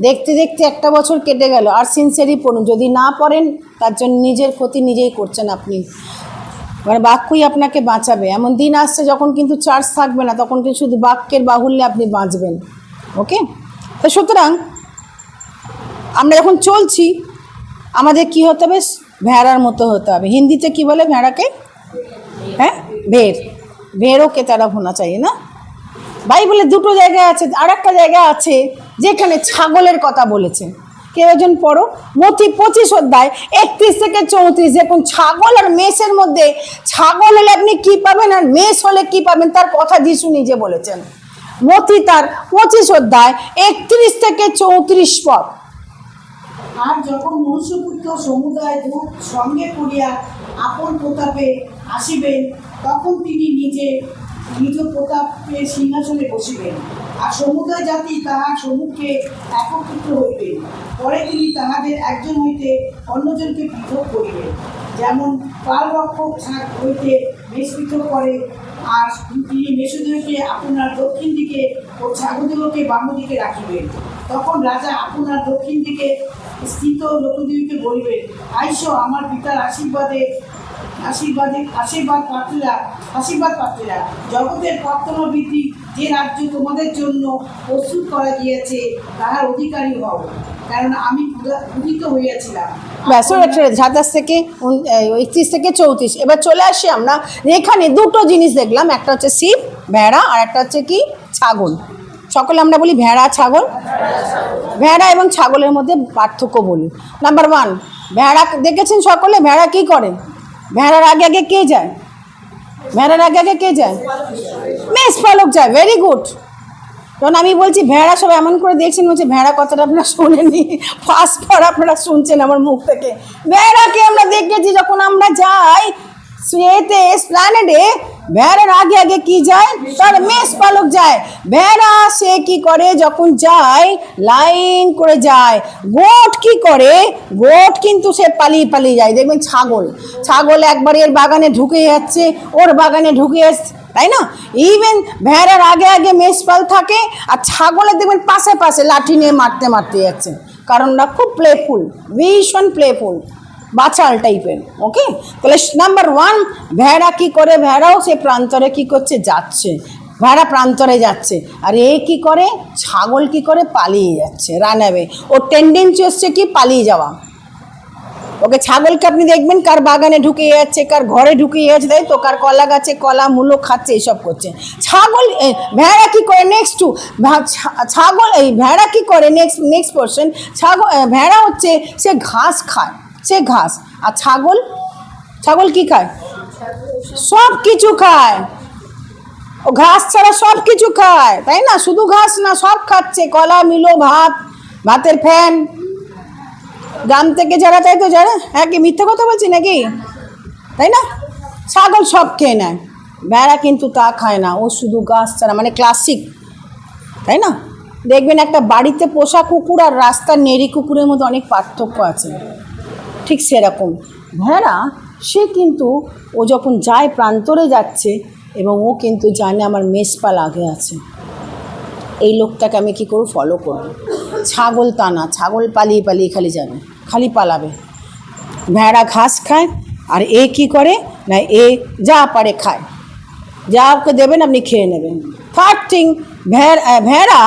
দেখতে দেখতে একটা বছর কেটে গেল, আর সিনসিয়ারলি পড়ুন। যদি না পড়েন, তার জন্য নিজের ক্ষতি নিজেই করছেন আপনি। মানে বাক্যই আপনাকে বাঁচাবে। এমন দিন আসছে যখন কিন্তু চার্জ থাকবে না, তখন কিন্তু শুধু বাক্যের বাহুল্যে আপনি বাঁচবেন। ওকে, তো সুতরাং আমরা যখন চলছি, আমাদের কি হতে হবে? ভেড়ার মতো হতে হবে। হিন্দিতে কি বলে ভেড়াকে? হ্যাঁ, ভেড়। ভেড়ও কে তারা হোনা চাই না। বাইবেলে দুটো জায়গায় আছে, আর একটা জায়গা আছে যেখানে ছাগলের কথা বলেছে। কেউ একজন পড়ো, মথি 25 অধ্যায় 31 থেকে 34। দেখুন ছাগল আর মেষের মধ্যে, ছাগল হলে আপনি কি পাবেন আর মেষ হলে কি পাবেন তার কথা যিশু নিজে বলেছেন। মথি তার 25 অধ্যায় 31 থেকে 34 পদ। আর যখন মনুষ্যপুত্র সমুদায় দূত সঙ্গে করিয়া আপন প্রতাপে আসিবেন, তখন তিনি নিজ প্রতাপে সিংহাসনে বসিবেন, আর সমুদায় জাতি তাহার সম্মুখে একত্রিত হইবে। পরে তিনি তাহাদের একজন হইতে অন্যজনকে পৃথক করিবেন, যেমন পালরক্ষক ছাগ হইতে মেষ পৃথক করে। আর তিনি মেষদিগকে আপনার দক্ষিণ দিকে ও ছাগলদিগকে বাম দিকে রাখিবেন। তখন রাজা আপনার দক্ষিণ দিকে স্থিত লোকদিগকে বলিবেন, আইসো আমার পিতার আশীর্বাদ পাত্রীরা, জগতের পত্তনবৃত্তি যে রাজ্য তোমাদের জন্য প্রস্তুত করা গিয়েছে তাহার অধিকারী হও, কারণ আমি উদিত হইয়াছিলাম। ব্যাস 27 থেকে 31 থেকে 34। এবার চলে আসি আমরা, এখানে দুটো জিনিস দেখলাম, একটা হচ্ছে শিব ভেড়া আর একটা হচ্ছে কি ছাগল। সকলে আমরা বলি ভেড়া ছাগল। ভেড়া এবং ছাগলের মধ্যে পার্থক্য বলি। নাম্বার 1, ভেড়া দেখেছেন সকলে? ভেড়া কি করে? ভেড়ার আগে আগে কে যায়? ভেড়ার আগে আগে কে যায়? মেষপালক যায়। Very good. কারণ আমি বলছি ভেড়া, সব এমন করে দেখছেন বলছে ভেড়া কথাটা আপনারা শোনেননি, ফার্স্ট বার আপনারা শুনছেন আমার মুখ থেকে। ভেড়াকে আমরা দেখেছি যখন আমরা যাই এতে প্ল্যানেটে, ভেড়ার আগে আগে কি যায়? তার মেষপালক যায়। ভেড়া সে কি করে যখন যায় লাইন করে যায়। গোট কি করে? গোট কিন্তু সে পালিয়ে পালিয়ে যায়। দেখবেন ছাগল একবার এর বাগানে ঢুকে যাচ্ছে, ওর বাগানে ঢুকে যাচ্ছে, তাই না? ইভেন ভেড়ার আগে আগে মেষপাল থাকে, আর ছাগলের দেখবেন পাশে পাশে লাঠি নিয়ে মারতে মারতে যাচ্ছে, কারণ ওরা খুব প্লেফুল, ভীষণ প্লেফুল, বাচাল টাইপের। ওকে, তাহলে নাম্বার 1, ভেড়া কি করে? ভেড়াও সে প্রান্তরে কি করছে? যাচ্ছে। ভেড়া প্রান্তরে যাচ্ছে। আর এ কি করে? ছাগল কি করে? পালিয়ে যাচ্ছে, রান অ্যাওয়ে। ওর টেন্ডেন্সি হচ্ছে কি? পালিয়ে যাওয়া। ওকে, ছাগলকে আপনি দেখবেন কার বাগানে ঢুকে যাচ্ছে, কার ঘরে ঢুকে যাচ্ছে, তাই তো, কার কলা গাছে কলা মূলো খাচ্ছে, এইসব করছে। ভেড়া কি করে? নেক্সট টু ছাগল, এই ভেড়া কি করে? নেক্সট পোর্শন, ভেড়া হচ্ছে সে ঘাস খায়, সে ঘাস। আর ছাগল কি খায়? সব কিছু খায়। ও ঘাস ছাড়া সব কিছু খায়, তাই না? শুধু ঘাস না, সব খাচ্ছে, কলা মিলো ভাতের ফ্যান। গ্রাম থেকে যারা, তাই তো, যারা, হ্যাঁ, কি মিথ্যে কথা বলছি নাকি? তাই না? ছাগল সব খেয়ে নেয়, ভেড়া কিন্তু তা খায় না, ও শুধু ঘাস ছাড়া, মানে ক্লাসিক, তাই না? দেখবেন একটা বাড়িতে পোষা কুকুর আর রাস্তার নেড়ি কুকুরের মধ্যে অনেক পার্থক্য আছে। ঠিক সেরকম ভেড়া, সে কিন্তু ও যখন যায় প্রান্তরে যাচ্ছে, এবং ও কিন্তু জানে আমার মেষপাল আগে আছে, এই লোকটাকে আমি কী করব? ফলো করব। ছাগল তা না, ছাগল পালিয়ে পালিয়ে খালি যাবে, খালি পালাবে। ভেড়া ঘাস খায়, আর এ কি করে না, এ যা পারে খায়, যা ওকে দেবেন আপনি খেয়ে নেবেন। থার্ড থিং, ভেড়া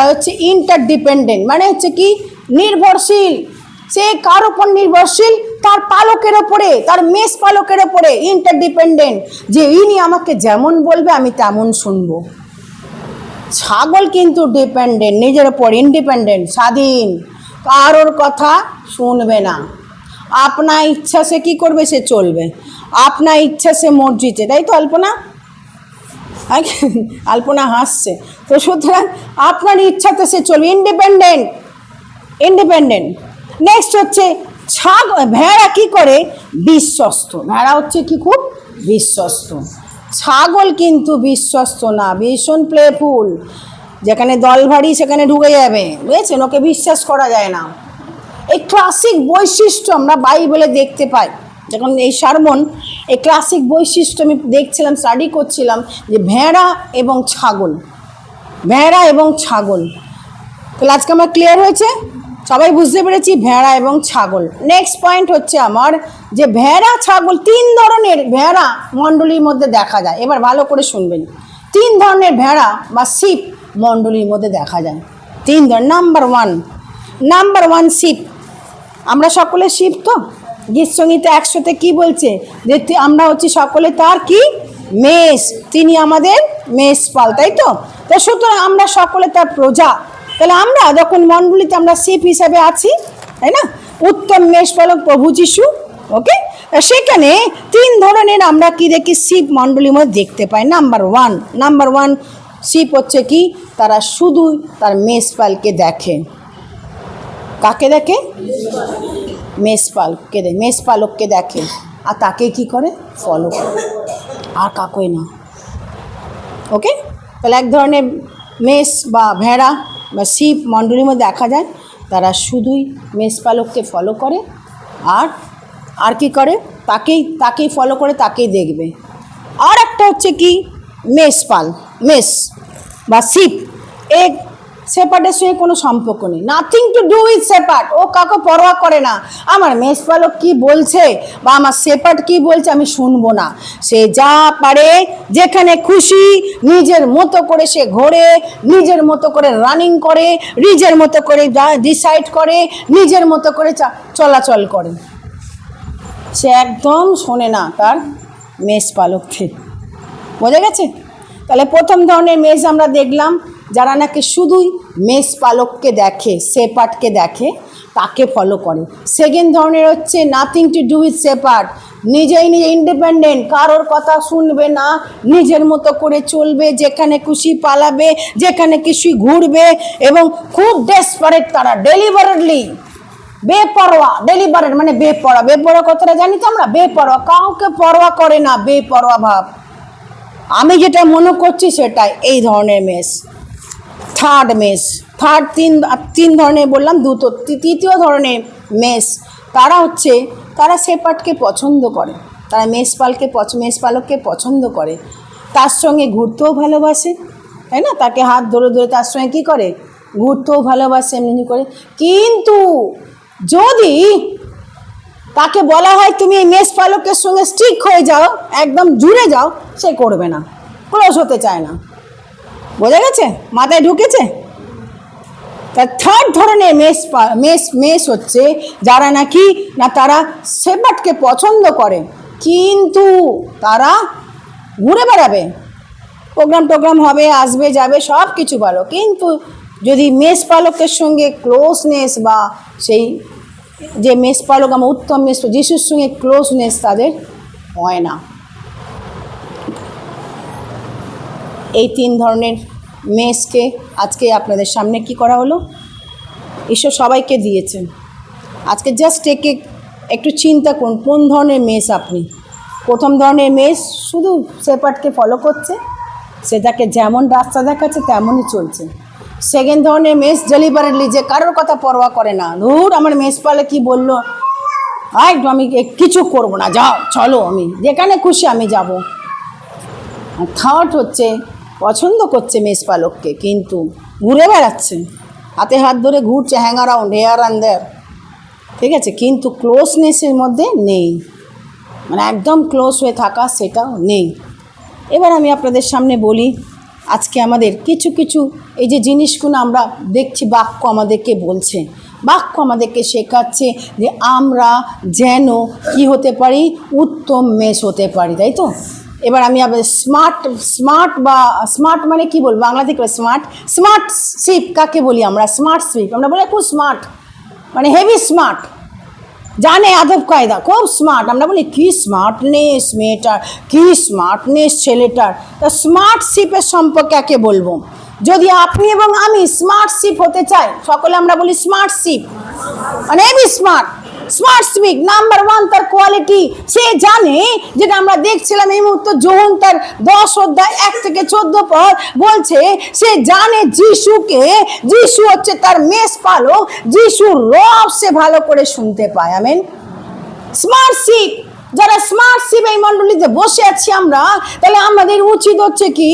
হচ্ছে ইন্টারডিপেন্ডেন্ট, মানে হচ্ছে কি? নির্ভরশীল। সে কার ওপর নির্ভরশীল? তার পালকের ওপরে, তার মেষ পালকের ওপরে ইন্টারডিপেন্ডেন্ট, যে ইনি আমাকে যেমন বলবে আমি তেমন শুনবো। ছাগল কিন্তু ডিপেন্ডেন্ট, নিজের ওপর ইন্ডিপেন্ডেন্ট, স্বাধীন, কারোর কথা শুনবে না। আপনার ইচ্ছা সে কী করবে? সে চলবে। আপনার ইচ্ছা সে মসজিদে, তাই তো আলপনা হাসছে। তো সুতরাং আপনার ইচ্ছাতে সে চলবে, ইন্ডিপেন্ডেন্ট। নেক্সট হচ্ছে ভেড়া কি করে? বিশ্বস্ত। ভেড়া হচ্ছে কি? খুব বিশ্বস্ত। ছাগল কিন্তু বিশ্বস্ত না, ভীষণ প্লেফুল, যেখানে দল ভারী সেখানে ঢুকে যাবে, বুঝেছেন? ওকে বিশ্বাস করা যায় না। এই ক্লাসিক বৈশিষ্ট্য আমরা বাইবেলে দেখতে পাই। যখন এই সারমন, এই ক্লাসিক বৈশিষ্ট্য আমি দেখছিলাম, স্টাডি করছিলাম, যে ভেড়া এবং ছাগল। তাহলে আজকে আমার ক্লিয়ার হয়েছে, সবাই বুঝতে পেরেছি ভেড়া এবং ছাগল। নেক্সট পয়েন্ট হচ্ছে আমার, যে ভেড়া ছাগল 3 ধরনের ভেড়া মণ্ডলীর মধ্যে দেখা যায়। এবার ভালো করে শুনবেন, 3 ধরনের ভেড়া বা শিপ মণ্ডলীর মধ্যে দেখা যায়। 3 ধরনের। Number one sheep. আমরা সকলে শিপ তো, গীত সংহিতা 100-তে কি বলছে যে আমরা হচ্ছে সকলে তার কি মেষ, তিনি আমাদের মেষপাল, তাই তো? তা সুতরাং আমরা সকলে তার প্রজা। তাহলে আমরা যখন মণ্ডলীতে আমরা শিপ হিসাবে আছি, তাই না, উত্তম মেষপালক প্রভু যিশু। ওকে, সেখানে 3 ধরনের আমরা কি দেখি শিপ মণ্ডলীর মধ্যে দেখতে পাই। নাম্বার ওয়ান শিপ হচ্ছে কি, তারা শুধু তার মেষপালকে দেখে। কাকে দেখে? মেষপালককে দেখে, আর তাকে কি করে? ফলো করে, আর কাকই না। ওকে, তাহলে এক ধরনের মেষ বা ভেড়া বা শিপ মণ্ডলীর মধ্যে দেখা যায়, তারা শুধুই মেষপালককে ফলো করে, আর কি করে? তাকেই ফলো করে, তাকেই দেখবে। আর একটা হচ্ছে কি মেষ বা শিপ, এক শেপার্ডের সঙ্গে কোনো সম্পর্ক নেই, nothing to do with shepherd. ও কাউকে পরোয়া করে না, আমার মেষপালক কি বলছে বা আমার শেপার্ড কি বলছে আমি শুনবো না। সে যা পারে যেখানে খুশি নিজের মতো করে সে ঘোরে, নিজের মতো করে রানিং করে, নিজের মতো করে ডিসাইড করে, নিজের মতো করে চলাচল করে। সে একদম শোনে না তার মেষপালককে। বোঝা গেছে? তাহলে প্রথম ধরনের মেষ আমরা দেখলাম, যারা নাকি শুধুই মেষপালককে দেখে, শেপার্ডকে দেখে, তাকে ফলো করে। সেকেন্ড ধরনের হচ্ছে nothing to do with shepherd, নিজে ইন্ডিপেন্ডেন্ট, কারোর কথা শুনবে না, নিজের মতো করে চলবে, যেখানে খুশি পালাবে, যেখানে খুশি ঘুরবে, এবং খুব ডেসপারেট তারা, ডেলিভারেটলি বেপরোয়া। ডেলিভারেট মানে বেপরোয়া কথাটা জানি তো আমরা, বেপরোয়া, কাউকে পরোয়া করে না, বেপরোয়া ভাব। আমি যেটা মনে করছি সেটাই এই ধরনের মেষ। তিন ধরনের বললাম, তৃতীয় ধরনের মেষ, তারা শেপার্ডকে পছন্দ করে, তারা মেষপালককে পছন্দ করে, তার সঙ্গে ঘুরতেও ভালোবাসে, তাই না? তাকে হাত ধরে ধরে তার সঙ্গে কী করে? ঘুরতেও ভালোবাসে, এমনি করে। কিন্তু যদি তাকে বলা হয় তুমি এই মেষপালকের সঙ্গে স্টিক হয়ে যাও, একদম জুড়ে যাও, সে করবে না, ক্লোজ হতে চায় না। বোঝা গেছে? মাথায় ঢুকেছে? তার থার্ড ধরনের মেষ হচ্ছে যারা নাকি না তারা শেপার্ডকে পছন্দ করে, কিন্তু তারা ঘুরে বেড়াবে, প্রোগ্রাম হবে, আসবে যাবে, সব কিছু ভালো, কিন্তু যদি মেষপালকের সঙ্গে ক্লোজনেস বা সেই যে মেষপালক আমার উত্তম মেষ যিশুর সঙ্গে ক্লোজনেস তাদের হয় না। এই 3 ধরনের মেষকে আজকে আপনাদের সামনে কি করা হলো, ঈশ্বর সবাইকে দিয়েছেন। আজকে জাস্ট একটু চিন্তা করুন কোন ধরনের মেষ আপনি। প্রথম ধরনের মেষ শুধু শেপার্ডকে ফলো করছে, সে তাকে যেমন রাস্তা দেখাচ্ছে তেমনই চলছে। সেকেন্ড ধরনের মেষ ডেলিভারেটলি, যে কারোর কথা পরোয়া করে না, ধুর আমার মেষপালে কি বললো, আমি কিছু করবো না, যাও চলো, আমি যেখানে খুশি আমি যাব। আর থার্ড হচ্ছে পছন্দ করছে মেষপালককে, কিন্তু ঘুরে বেড়াচ্ছে, হাতে হাত ধরে ঘুরছে, হ্যাং অ্যারাউন্ড, হেয়ার অ্যান্ড দেয়ার, ঠিক আছে, কিন্তু ক্লোজনেসের মধ্যে নেই, মানে একদম ক্লোজ হয়ে থাকা সেটাও নেই। এবার আমি আপনাদের সামনে বলি, আজকে আমাদের কিছু এই যে জিনিসগুলো আমরা দেখছি, বাক্য আমাদেরকে বলছে, বাক্য আমাদেরকে শেখাচ্ছে যে আমরা যেন কি হতে পারি, উত্তম মেষ হতে পারি, তাই তো? এবার আমি আপনাদের স্মার্ট মানে কি বলবো বাংলা থেকে, স্মার্ট শিপ কাকে বলি আমরা? স্মার্ট শিপ আমরা বলি খুব স্মার্ট, মানে হেভি স্মার্ট, জানে আদব কায়দা, খুব স্মার্ট। আমরা বলি কি স্মার্টনেস মেয়েটার, কি স্মার্টনেস ছেলেটার। তা স্মার্ট শিপের সম্পর্কে কাকে বলবো? যদি আপনি এবং আমি স্মার্ট শিপ হতে চাই, সকলে আমরা বলি স্মার্ট শিপ, মানে হেভি স্মার্ট শিপ। নাম্বার 1 তার কোয়ালিটি, সে জানে, যেটা আমরা দেখছিলাম এই মুহূর্তে যোহন তার 10 অধ্যায় 1 থেকে 14 পদ বলছে, সে জানে যিশু হচ্ছে তার মেষপালক, যিশুর রব সে ভালো করে শুনতে পায়। আমেন। স্মার্ট শিপ, যারা স্মার্ট শিপ এই মণ্ডলীতে বসে আছি আমরা, তাহলে আমাদের উচিত হচ্ছে কি,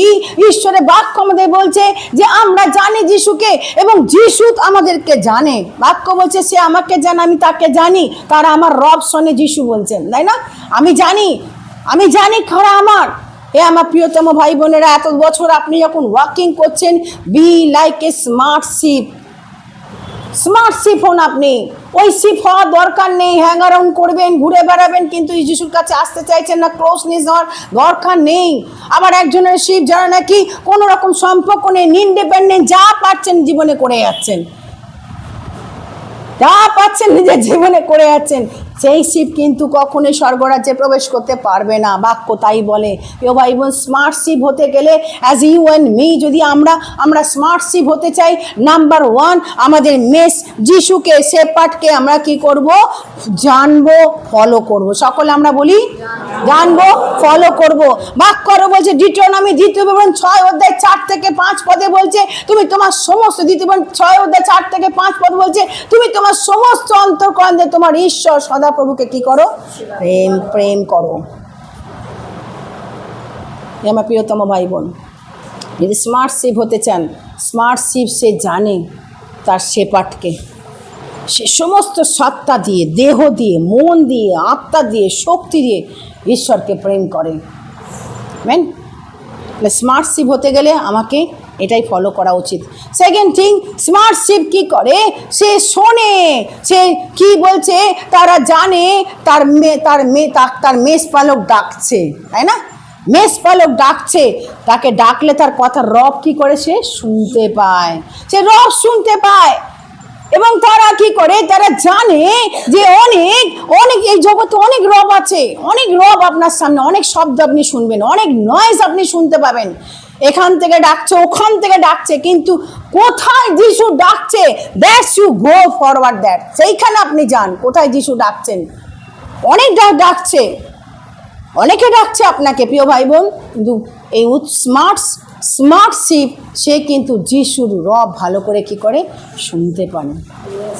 ঈশ্বরের বাক্য আমাদের বলছে যে আমরা জানি যিশুকে এবং যিশু আমাদেরকে জানে। বাক্য বলছে সে আমাকে জানে, আমি তাকে জানি, তারা আমার রব শোনে, যিশু বলছেন, তাই না? আমি জানি কারা আমার। আমার প্রিয়তম ভাই বোনেরা, এত বছর আপনি যখন ওয়াকিং করছেন, be like a smart sheep. Smart sheep হন আপনি। ওই শিপ হওয়ার দরকার নেই, হ্যাং অ্যারাউন্ড করবেন, ঘুরে বেড়াবেন, কিন্তু যিশুর কাছে আসতে চাইছেন না, ক্লোজনেস হওয়ার দরকার নেই। আবার একজনের শিপ যারা নাকি কোনো রকম সম্পর্ক নেই, ইন্ডিপেন্ডেন্ট, যা পাচ্ছেন জীবনে করে যাচ্ছেন, যা পাচ্ছেন নিজের জীবনে করে যাচ্ছেন, সেই শিপ কিন্তু কখনোই স্বর্গরাজ্যে প্রবেশ করতে পারবে না। বাক্য তাই বলে। প্রিয় ভাই বোন, স্মার্ট শিপ হতে গেলে অ্যাজ ইউ অ্যান্ড মি, যদি আমরা স্মার্ট শিপ হতে চাই, নাম্বার 1 আমাদের মেস যিশুকে, শেপার্ডকে আমরা কি করব? জানবো, ফলো করব। সকলে আমরা বলি জানবো, ফলো করব। বাক্য আরো বলছে, ডিউটেরোনমি 2:6-4 পদে বলছে, তুমি তোমার সমস্ত, 2:6-4 পদ বলছে, তুমি তোমার সমস্ত অন্তঃকরণে তোমার ঈশ্বর সদাপ্রভুকে কি করো? প্রেম করো। আমার প্রিয়তম ভাই বোন, যদি স্মার্ট শিপ হতে চান, স্মার্ট শিপ সে জানে তার শেপার্ডকে, সে সমস্ত সত্তা দিয়ে, দেহ দিয়ে, মন দিয়ে, আত্মা দিয়ে, শক্তি দিয়ে ঈশ্বরকে প্রেম করে। মেন স্মার্ট শিপ হতে গেলে আমাকে এটাই ফলো করা উচিত। সেকেন্ড থিং, স্মার্ট শিপ কী করে? সে শোনে, সে কি বলছে তারা জানে, তার মেষ পালক ডাকছে, তাই না? মেষ পালক ডাকছে, তাকে ডাকলে তার কথার রব কি করে? সে শুনতে পায়, সে রব শুনতে পায়। এবং তারা কি করে? তারা জানে যে অনেক অনেক এই জগতে অনেক রব আছে, অনেক রব আপনার সামনে, অনেক শব্দ আপনি শুনবেন, অনেক নয়েজ আপনি শুনতে পাবেন, এখান থেকে ডাকছে, ওখান থেকে ডাকছে, কিন্তু কোথায় যিশু ডাকছে, that's you go forward that, সেইখানে আপনি যান। কোথায় যিশু ডাকছেন? অনেক ডাকছে, অনেকে ডাকছে আপনাকে প্রিয় ভাই বোন, কিন্তু এই স্মার্ট শিপ সে কিন্তু যিশুর রব ভালো করে কি করে? শুনতে পারে।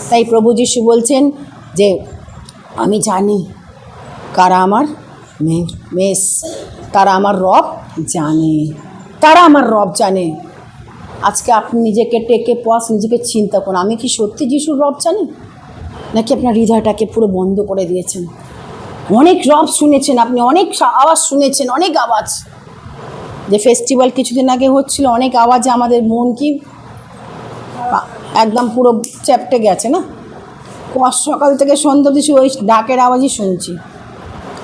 তাই প্রভু যিশু বলছেন যে আমি জানি কারা আমার মেষ, তারা আমার রব জানে, তারা আমার রব জানে। আজকে আপনি নিজেকে টেকে পজ, নিজেকে চিন্তা করুন, আমি কি সত্যি যিশুর রব জানি, নাকি আপনার হৃদয়টাকে পুরো বন্ধ করে দিয়েছেন? অনেক রব শুনেছেন আপনি, অনেক আওয়াজ শুনেছেন, অনেক আওয়াজ। যে ফেস্টিভ্যাল কিছুদিন আগে হচ্ছিল, অনেক আওয়াজে আমাদের মন কি একদম পুরো চ্যাপটে গেছে না? সকাল থেকে সন্ধ্যা অবধি ওই ঢাকের আওয়াজই শুনছি,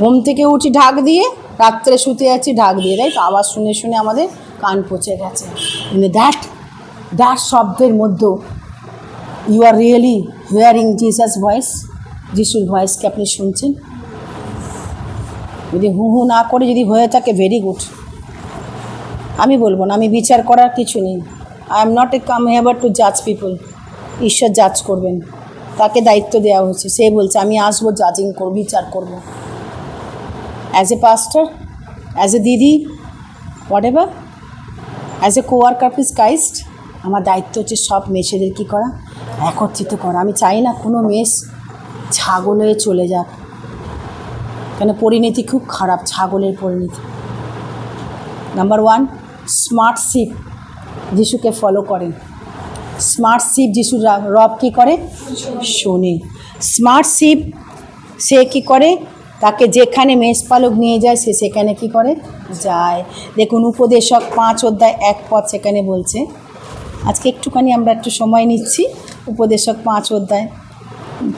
ঘুম থেকে উঠি ঢাক দিয়ে, রাত্রে শুতে যাচ্ছি ঢাক দিয়ে, তাই তো আওয়াজ শুনে শুনে আমাদের কান পচে গেছে। কিন্তু দ্যাট শব্দের মধ্যেও you are really hearing Jesus voice, যিশুর ভয়েসকে আপনি শুনছেন? যদি হু হু না করে যদি হয়ে থাকে, ভেরি গুড। আমি বলবো না, আমি বিচার করার কিছু নেই। I am not a come here to জাজ পিপল। ঈশ্বর জাজ করবেন, তাকে দায়িত্ব দেওয়া হয়েছে, সে বলছে আমি আসবো, জাজিং করবো, বিচার করবো। As a pastor, as a দিদি, whatever, as a coworker of Christ, আমার দায়িত্ব হচ্ছে সব মেষেদের কী করা? একত্রিত করা। আমি চাই না কোনো মেষ ছাগল হয়ে চলে যাক, কেন পরিণতি খুব খারাপ, ছাগলের পরিণতি। নাম্বার 1, স্মার্ট শিপ যিশুকে ফলো করে। স্মার্ট শিপ যিশুর রব কী করে? শোনে। স্মার্ট শিপ সে কী করে? তাকে যেখানে মেষপালক নিয়ে যায় সে সেখানে কি করে? যায়। দেখুন উপদেশক 5:1 পদ সেখানে বলছে। আজকে একটুখানি আমরা একটু সময় নিচ্ছি। উপদেশক 5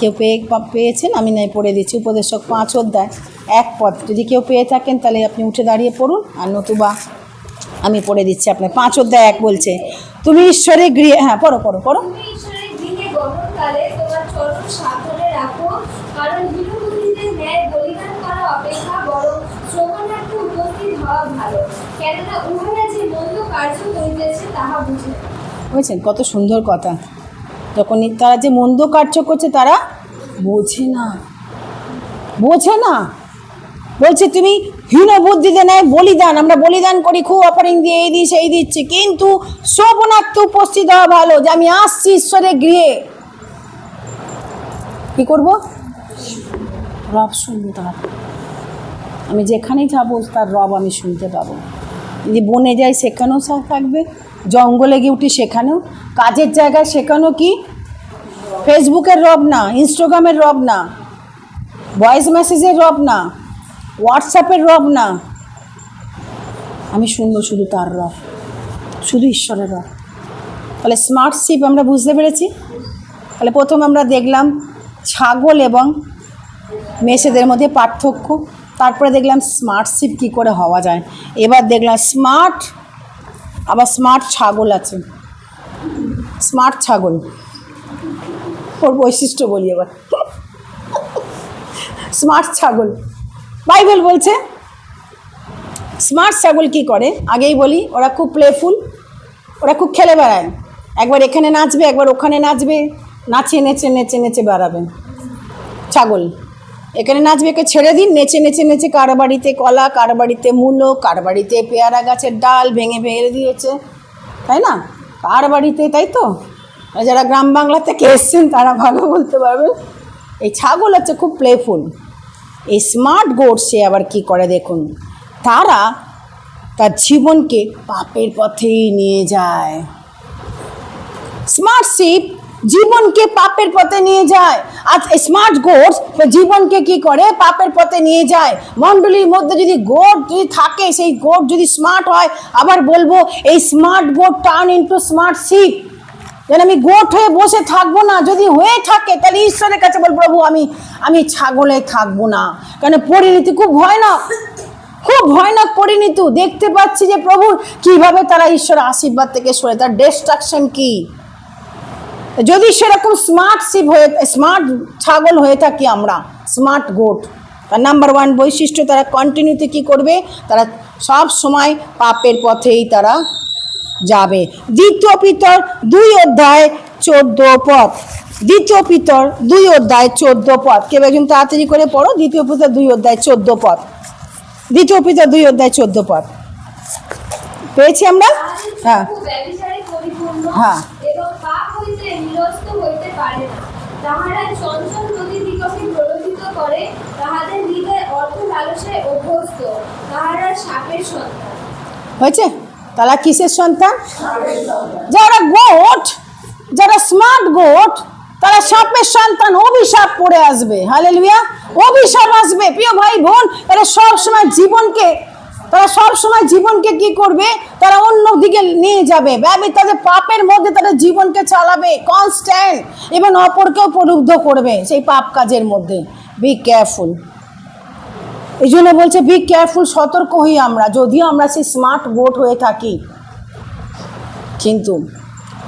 কেউ পেয়েছেন? আমি নাই পড়ে দিচ্ছি। উপদেশক 5:1 পদ, যদি কেউ পেয়ে থাকেন তাহলে আপনি উঠে দাঁড়িয়ে পড়ুন, আর নতুবা আমি পড়ে দিচ্ছি আপনার। 5:1 বলছে, তুমি ঈশ্বরের গৃহে, হ্যাঁ পড়ো। তুমি ঈশ্বরের গৃহে গমনকালে তোমার চরণ সাবধানে রাখো, কারণ হীনবুদ্ধিদের ন্যায় বলিদান করা অপেক্ষা বরং শ্রবণার্থে উপস্থিত হওয়া ভালো, কেননা উহারা যে মন্দ কার্য করিতেছে তাহা বুঝে। বুঝছেন কত সুন্দর কথা? যখন তারা যে মন্দ কার্য করছে তারা বোঝে না। বলছে তুমি হীন বুদ্ধিতে নেয় বলিদান, আমরা বলিদান করি, খুব অফারিং দিয়ে এই দিই সেই দিচ্ছি, কিন্তু শ্রবণার্থে উপস্থিত হওয়া ভালো, যে আমি আসছি ঈশ্বরের গৃহে, কী করবো? রব শুনবো তার, আমি যেখানেই যাবো তার রব আমি শুনতে পাবো। যদি বনে যাই সেখানেও থাকবে, জঙ্গলে গিয়ে উঠি সেখানেও, কাজের জায়গায় সেখানেও কি ফেসবুকের রব না, ইনস্টাগ্রামের রব না, ভয়েস মেসেজের রব না, হোয়াটসঅ্যাপের রব না, আমি শুনবো শুধু তার রব, শুধু ঈশ্বরের রব। তাহলে স্মার্ট শিপ আমরা বুঝতে পেরেছি। তাহলে প্রথমে আমরা দেখলাম ছাগল এবং মেষেদের মধ্যে পার্থক্য, তারপরে দেখলাম স্মার্ট শিপ কী করে হওয়া যায়, এবার দেখলাম স্মার্ট ছাগল আছে, স্মার্ট ছাগল, ওর বৈশিষ্ট্য বলি এবার। স্মার্ট ছাগল বাইবেল বলছে স্মার্ট ছাগল কী করে, আগেই বলি, ওরা খুব প্লেফুল, ওরা খুব খেলে বেড়ায়, একবার এখানে নাচবে একবার ওখানে নাচবে, নাচে নেচে নেচে নেচে বেড়াবে। ছাগল এখানে নাচবে, একে ছেড়ে দিন, নেচে নেচে নেচে কার বাড়িতে কলা, কার বাড়িতে মূলো, কার বাড়িতে পেয়ারা গাছের ডাল ভেঙে ভেঙে দিয়েছে, তাই না, কার বাড়িতে, তাই তো। যারা গ্রাম বাংলা থেকে এসছেন তারা ভালো বলতে পারবে। এই ছাগল হচ্ছে খুব প্লেফুল। এই স্মার্ট গোট সে আবার কি করে দেখুন, তারা তার জীবনকে পাপের পথেই নিয়ে যায়। স্মার্ট শিপ জীবনকে পাপের পথে নিয়ে যায়, আর স্মার্ট গোটস জীবনকে কি করে, পাপের পথে নিয়ে যায়। মণ্ডলীর মধ্যে যদি গোট যদি থাকে, সেই গোট যদি স্মার্ট হয়, আবার বলবো এই smart goat turn into smart sheep. যেন আমি গোট হয়ে বসে থাকবো না, যদি হয়ে থাকে তাহলে ঈশ্বরের কাছে বল, প্রভু আমি ছাগলে থাকবো না, কারণ পরিণতি খুব ভয়ানক পরিণতি দেখতে পাচ্ছি যে প্রভু কিভাবে তারা ঈশ্বরের আশীর্বাদ থেকে সরে, তার ডিস্ট্রাকশন কি। যদি সেরকম স্মার্ট ছাগল হয়ে থাকি আমরা, স্মার্ট গোট, তার নাম্বার 1 বৈশিষ্ট্য, তারা কন্টিনিউতে কি করবে, তারা সব সময় পাপের পথেই তারা যাবে। দ্বিতীয় পিতর 2:14, দ্বিতীয় পিতর 2:14, কেউ একজন তাড়াতাড়ি করে পড়ো, দ্বিতীয় পিতর 2:14, দ্বিতীয় পিতর 2:14 পেয়েছি আমরা। হ্যাঁ ব্যভিচারে পরিপূর্ণ হ্যাঁ। এবং পাপ হইতে নিরস্ত হইতে পারে না। তাহারা চঞ্চল নদীদিগকে প্রলোভিত করে, তাহাদের হৃদয় অর্থ লালসায় অভ্যস্ত, তাহারা সাপের সন্তান। হয়েছে, তারা কিসের সন্তান? যারা গোট, যারা স্মার্ট গোট, তারা সাপের সন্তান, অভিশাপ পড়ে আসবে। হালেলুয়া, অভিশাপ আসবে প্রিয় ভাই বোন। তারা সবসময় জীবনকে কি করবে, তারা অন্য দিকে নিয়ে যাবে, তাদের পাপের মধ্যে তারা জীবনকে চালাবে কনস্ট্যান্ট, এবং অপরকেও প্রলুব্ধ করবে সেই পাপ কাজের মধ্যে। বি কেয়ারফুল, এই জন্য বলছে বি কেয়ারফুল, সতর্ক হই আমরা। যদিও আমরা সেই স্মার্ট গোট হয়ে থাকি, কিন্তু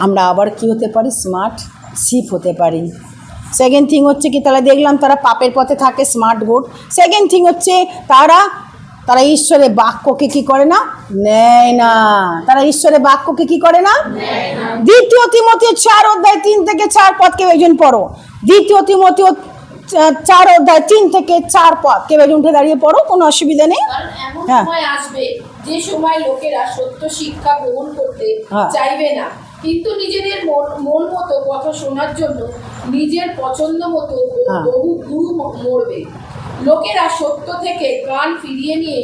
আমরা আবার কি হতে পারি, স্মার্ট শিপ হতে পারি। সেকেন্ড থিং হচ্ছে কি, তারা দেখলাম তারা পাপের পথে থাকে, স্মার্ট গোট। সেকেন্ড থিং হচ্ছে তারা ঈশ্বরের বাক্যকে কি করে না, নেয় না। তারা ঈশ্বরের বাক্যকে কি করে না, দ্বিতীয় তিমথেও 4:3-4 কেউ একজন পড়ো। দ্বিতীয় তিমথেও 4:3-4 কেউ একজন উঠে দাঁড়িয়ে পড়ো, কোনো অসুবিধা নেই। কারণ এমন হ্যাঁ। সময় আসবে যে সময় লোকেরা সত্য শিক্ষা গ্রহণ করতে হ্যাঁ। চাইবে না, কিন্তু নিজেদের মন মতো কথা শোনার জন্য নিজের পছন্দ মতো হ্যাঁ। বহু গুরু মরবে। লোকেরা সত্য থেকে কান ফিরিয়ে নিয়ে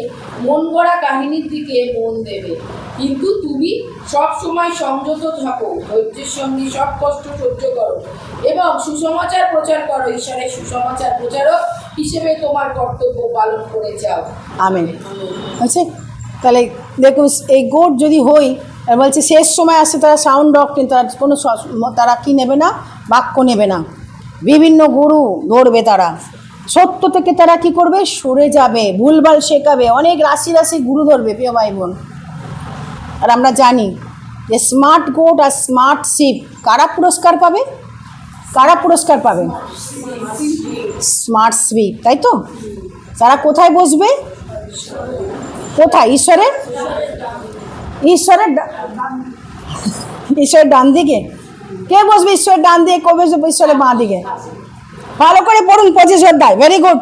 মন গড়া কাহিনীর দিকে মন দেবে। কিন্তু তুমি সব সময় সংযত থাকো, ধৈর্যের সঙ্গে সব কষ্ট সহ্য করো এবং সুসমাচার প্রচার করো। ঈশ্বরের সুসমাচার প্রচারক হিসেবে তোমার কর্তব্য পালন করে যাও। আমেন। আচ্ছা, তাহলে দেখুন এই গোট যদি হই, আর বলছে শেষ সময় আসছে তারা সাউন্ড ডক্ট্রিন, তারা কি নেবে না, বাক্য নেবে না, বিভিন্ন গুরু ধরবে, তারা সত্য থেকে তারা কি করবে, সরে যাবে, ভুলভাল শেখাবে, অনেক রাশি গুরু ধরবে প্রিয় ভাই বোন। আর আমরা জানি যে স্মার্ট গোট আর স্মার্ট শিপ কারা পুরস্কার পাবে, স্মার্ট শিপ, তাই তো। তারা কোথায় বসবে, কোথায়, ঈশ্বরের ডান দিকে। কে বসবে ঈশ্বরের ডান দিকে, কবে বসবে ঈশ্বরের বাঁ দিকে? ভালো করে পড়ুন 25 অধ্যায়, ভেরি গুড।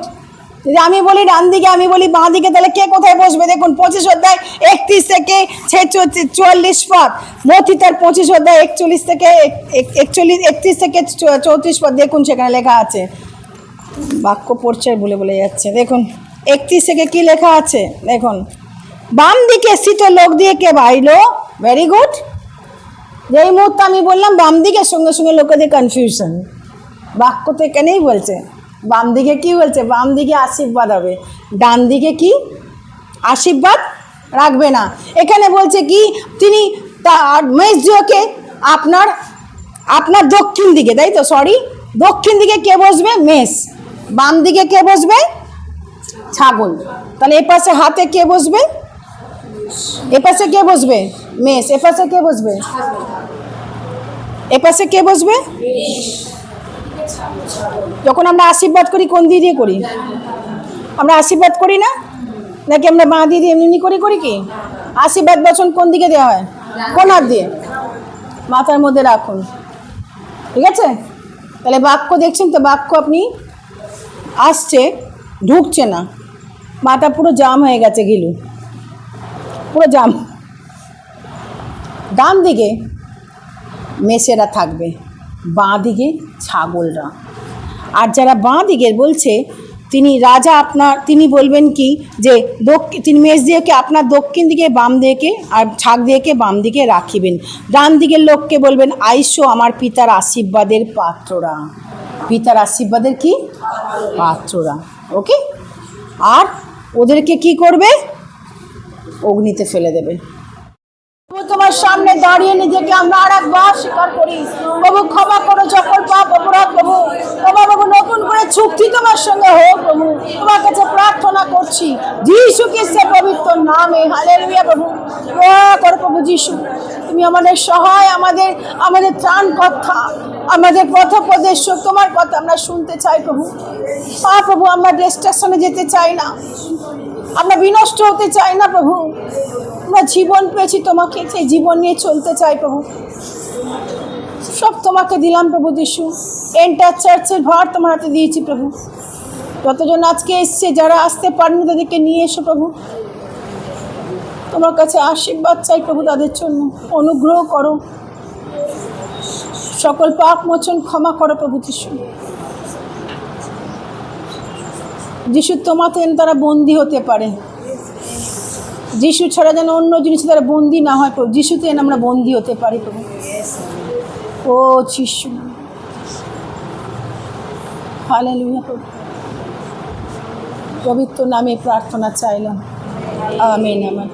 যদি আমি বলি ডান দিকে, আমি বলি বাঁ দিকে, তাহলে কে কোথায় বসবে? দেখুন 25 অধ্যায় 31-44 পদ, মথি তার 25 অধ্যায় 31-34 পদ, দেখুন সেখানে লেখা আছে। বাক্য পড়ছে বলে যাচ্ছে, দেখুন 31 থেকে কি লেখা আছে দেখুন। বাম দিকে স্থিত লোক দিয়ে কে বাইলো, ভেরি গুড। যেই মুহূর্তে আমি বললাম বাম দিকে, সঙ্গে সঙ্গে লোকেদের কনফিউশন। বাক্য তো এখানেই বলছে বাম দিকে কি বলছে, বাম দিকে আশীর্বাদ হবে, ডান দিকে কি আশীর্বাদ রাখবে না। এখানে বলছে কি, তিনি মেষদিওকে আপনার দক্ষিণ দিকে, তাই তো? সরি, দক্ষিণ দিকে কে বসবে? মেষ। বাম দিকে কে বসবে? ছাগল। তাহলে এ পাশে হাতে কে বসবে? এ পাশে কে বসবে? মেষ। এ পাশে কে বসবে? এ পাশে কে বসবে? যখন আমরা আশীর্বাদ করি কোন দিয়ে দিয়ে করি? আমরা আশীর্বাদ করি না, নাকি আমরা বাঁ দিয়ে দিয়ে এমনি করি করি কি? আশীর্বাদ বচন কোন দিকে দেওয়া হয়? কোন হাত দিয়ে? মাথার মধ্যে রাখুন, ঠিক আছে? তাহলে বাক্য দেখছেন তো, বাক্য আপনি আসছে, ঢুকছে না, মাথা পুরো জাম হয়ে গেছে, ঘিলু পুরো জাম। ডান দিকে মেষেরা থাকবে, বাঁ দিকে ছাগলরা। আর যারা বাঁ দিকের বলছে, তিনি রাজা আপনার, তিনি বলবেন কি যে তিনি মেষ দিয়েকে আপনার দক্ষিণ দিকে, বাম দিকে, আর ছাগ দিয়েকে বাম দিকে রাখিবেন। ডান দিকের লোককে বলবেন, আইসো আমার পিতার আশীর্বাদের পাত্ররা। পিতার আশীর্বাদের কি? পাত্ররা। ওকে? আর ওদেরকে কি করবে? অগ্নিতে ফেলে দেবে। তোমার সামনে দাঁড়িয়ে নিজেকে আমরা আর একবার স্বীকার করি, প্রভু ক্ষমা করো সকল পাপ অপরাধ। প্রভু তোমার প্রভু নতুন করে চুক্তি তোমার সঙ্গে হোক। প্রভু তোমার কাছে প্রার্থনা করছি যিশু খ্রিস্টের পবিত্র নামে। হালেলুয়া। প্রভু দয়া করো প্রভু যিশু, তুমি আমাদের সহায়, আমাদের ত্রাণকর্তা, আমাদের পথোপদেশক। তোমার কথা আমরা শুনতে চাই প্রভু। প্রভু আমরা ডিস্ট্রাকশনে যেতে চাই না, আমরা বিনষ্ট হতে চাই না প্রভু। আমরা জীবন পেয়েছি তোমাকে, সেই জীবন নিয়ে চলতে চাই প্রভু। সব তোমাকে দিলাম প্রভু যিশু। এন্টার চার্চের ভার তোমার হাতে দিয়েছি প্রভু। যতজন আজকে এসছে, যারা আসতে পারেনি তাদেরকে নিয়ে এসো প্রভু। তোমার কাছে আশীর্বাদ চাই প্রভু, তাদের জন্য অনুগ্রহ করো, সকল পাপ মোচন ক্ষমা করো প্রভু যিশু। যিশু তোমাতে তারা বন্দী হতে পারে, যিশু ছাড়া যেন অন্য জিনিসে তারা বন্দী না হয় প্রভু। যিশুতে আমরা বন্দী হতে পারি প্রভু। ও যিশু, হালেলুয়া প্রভু। পবিত্র নামে প্রার্থনা চাইলাম, আমেন। আমার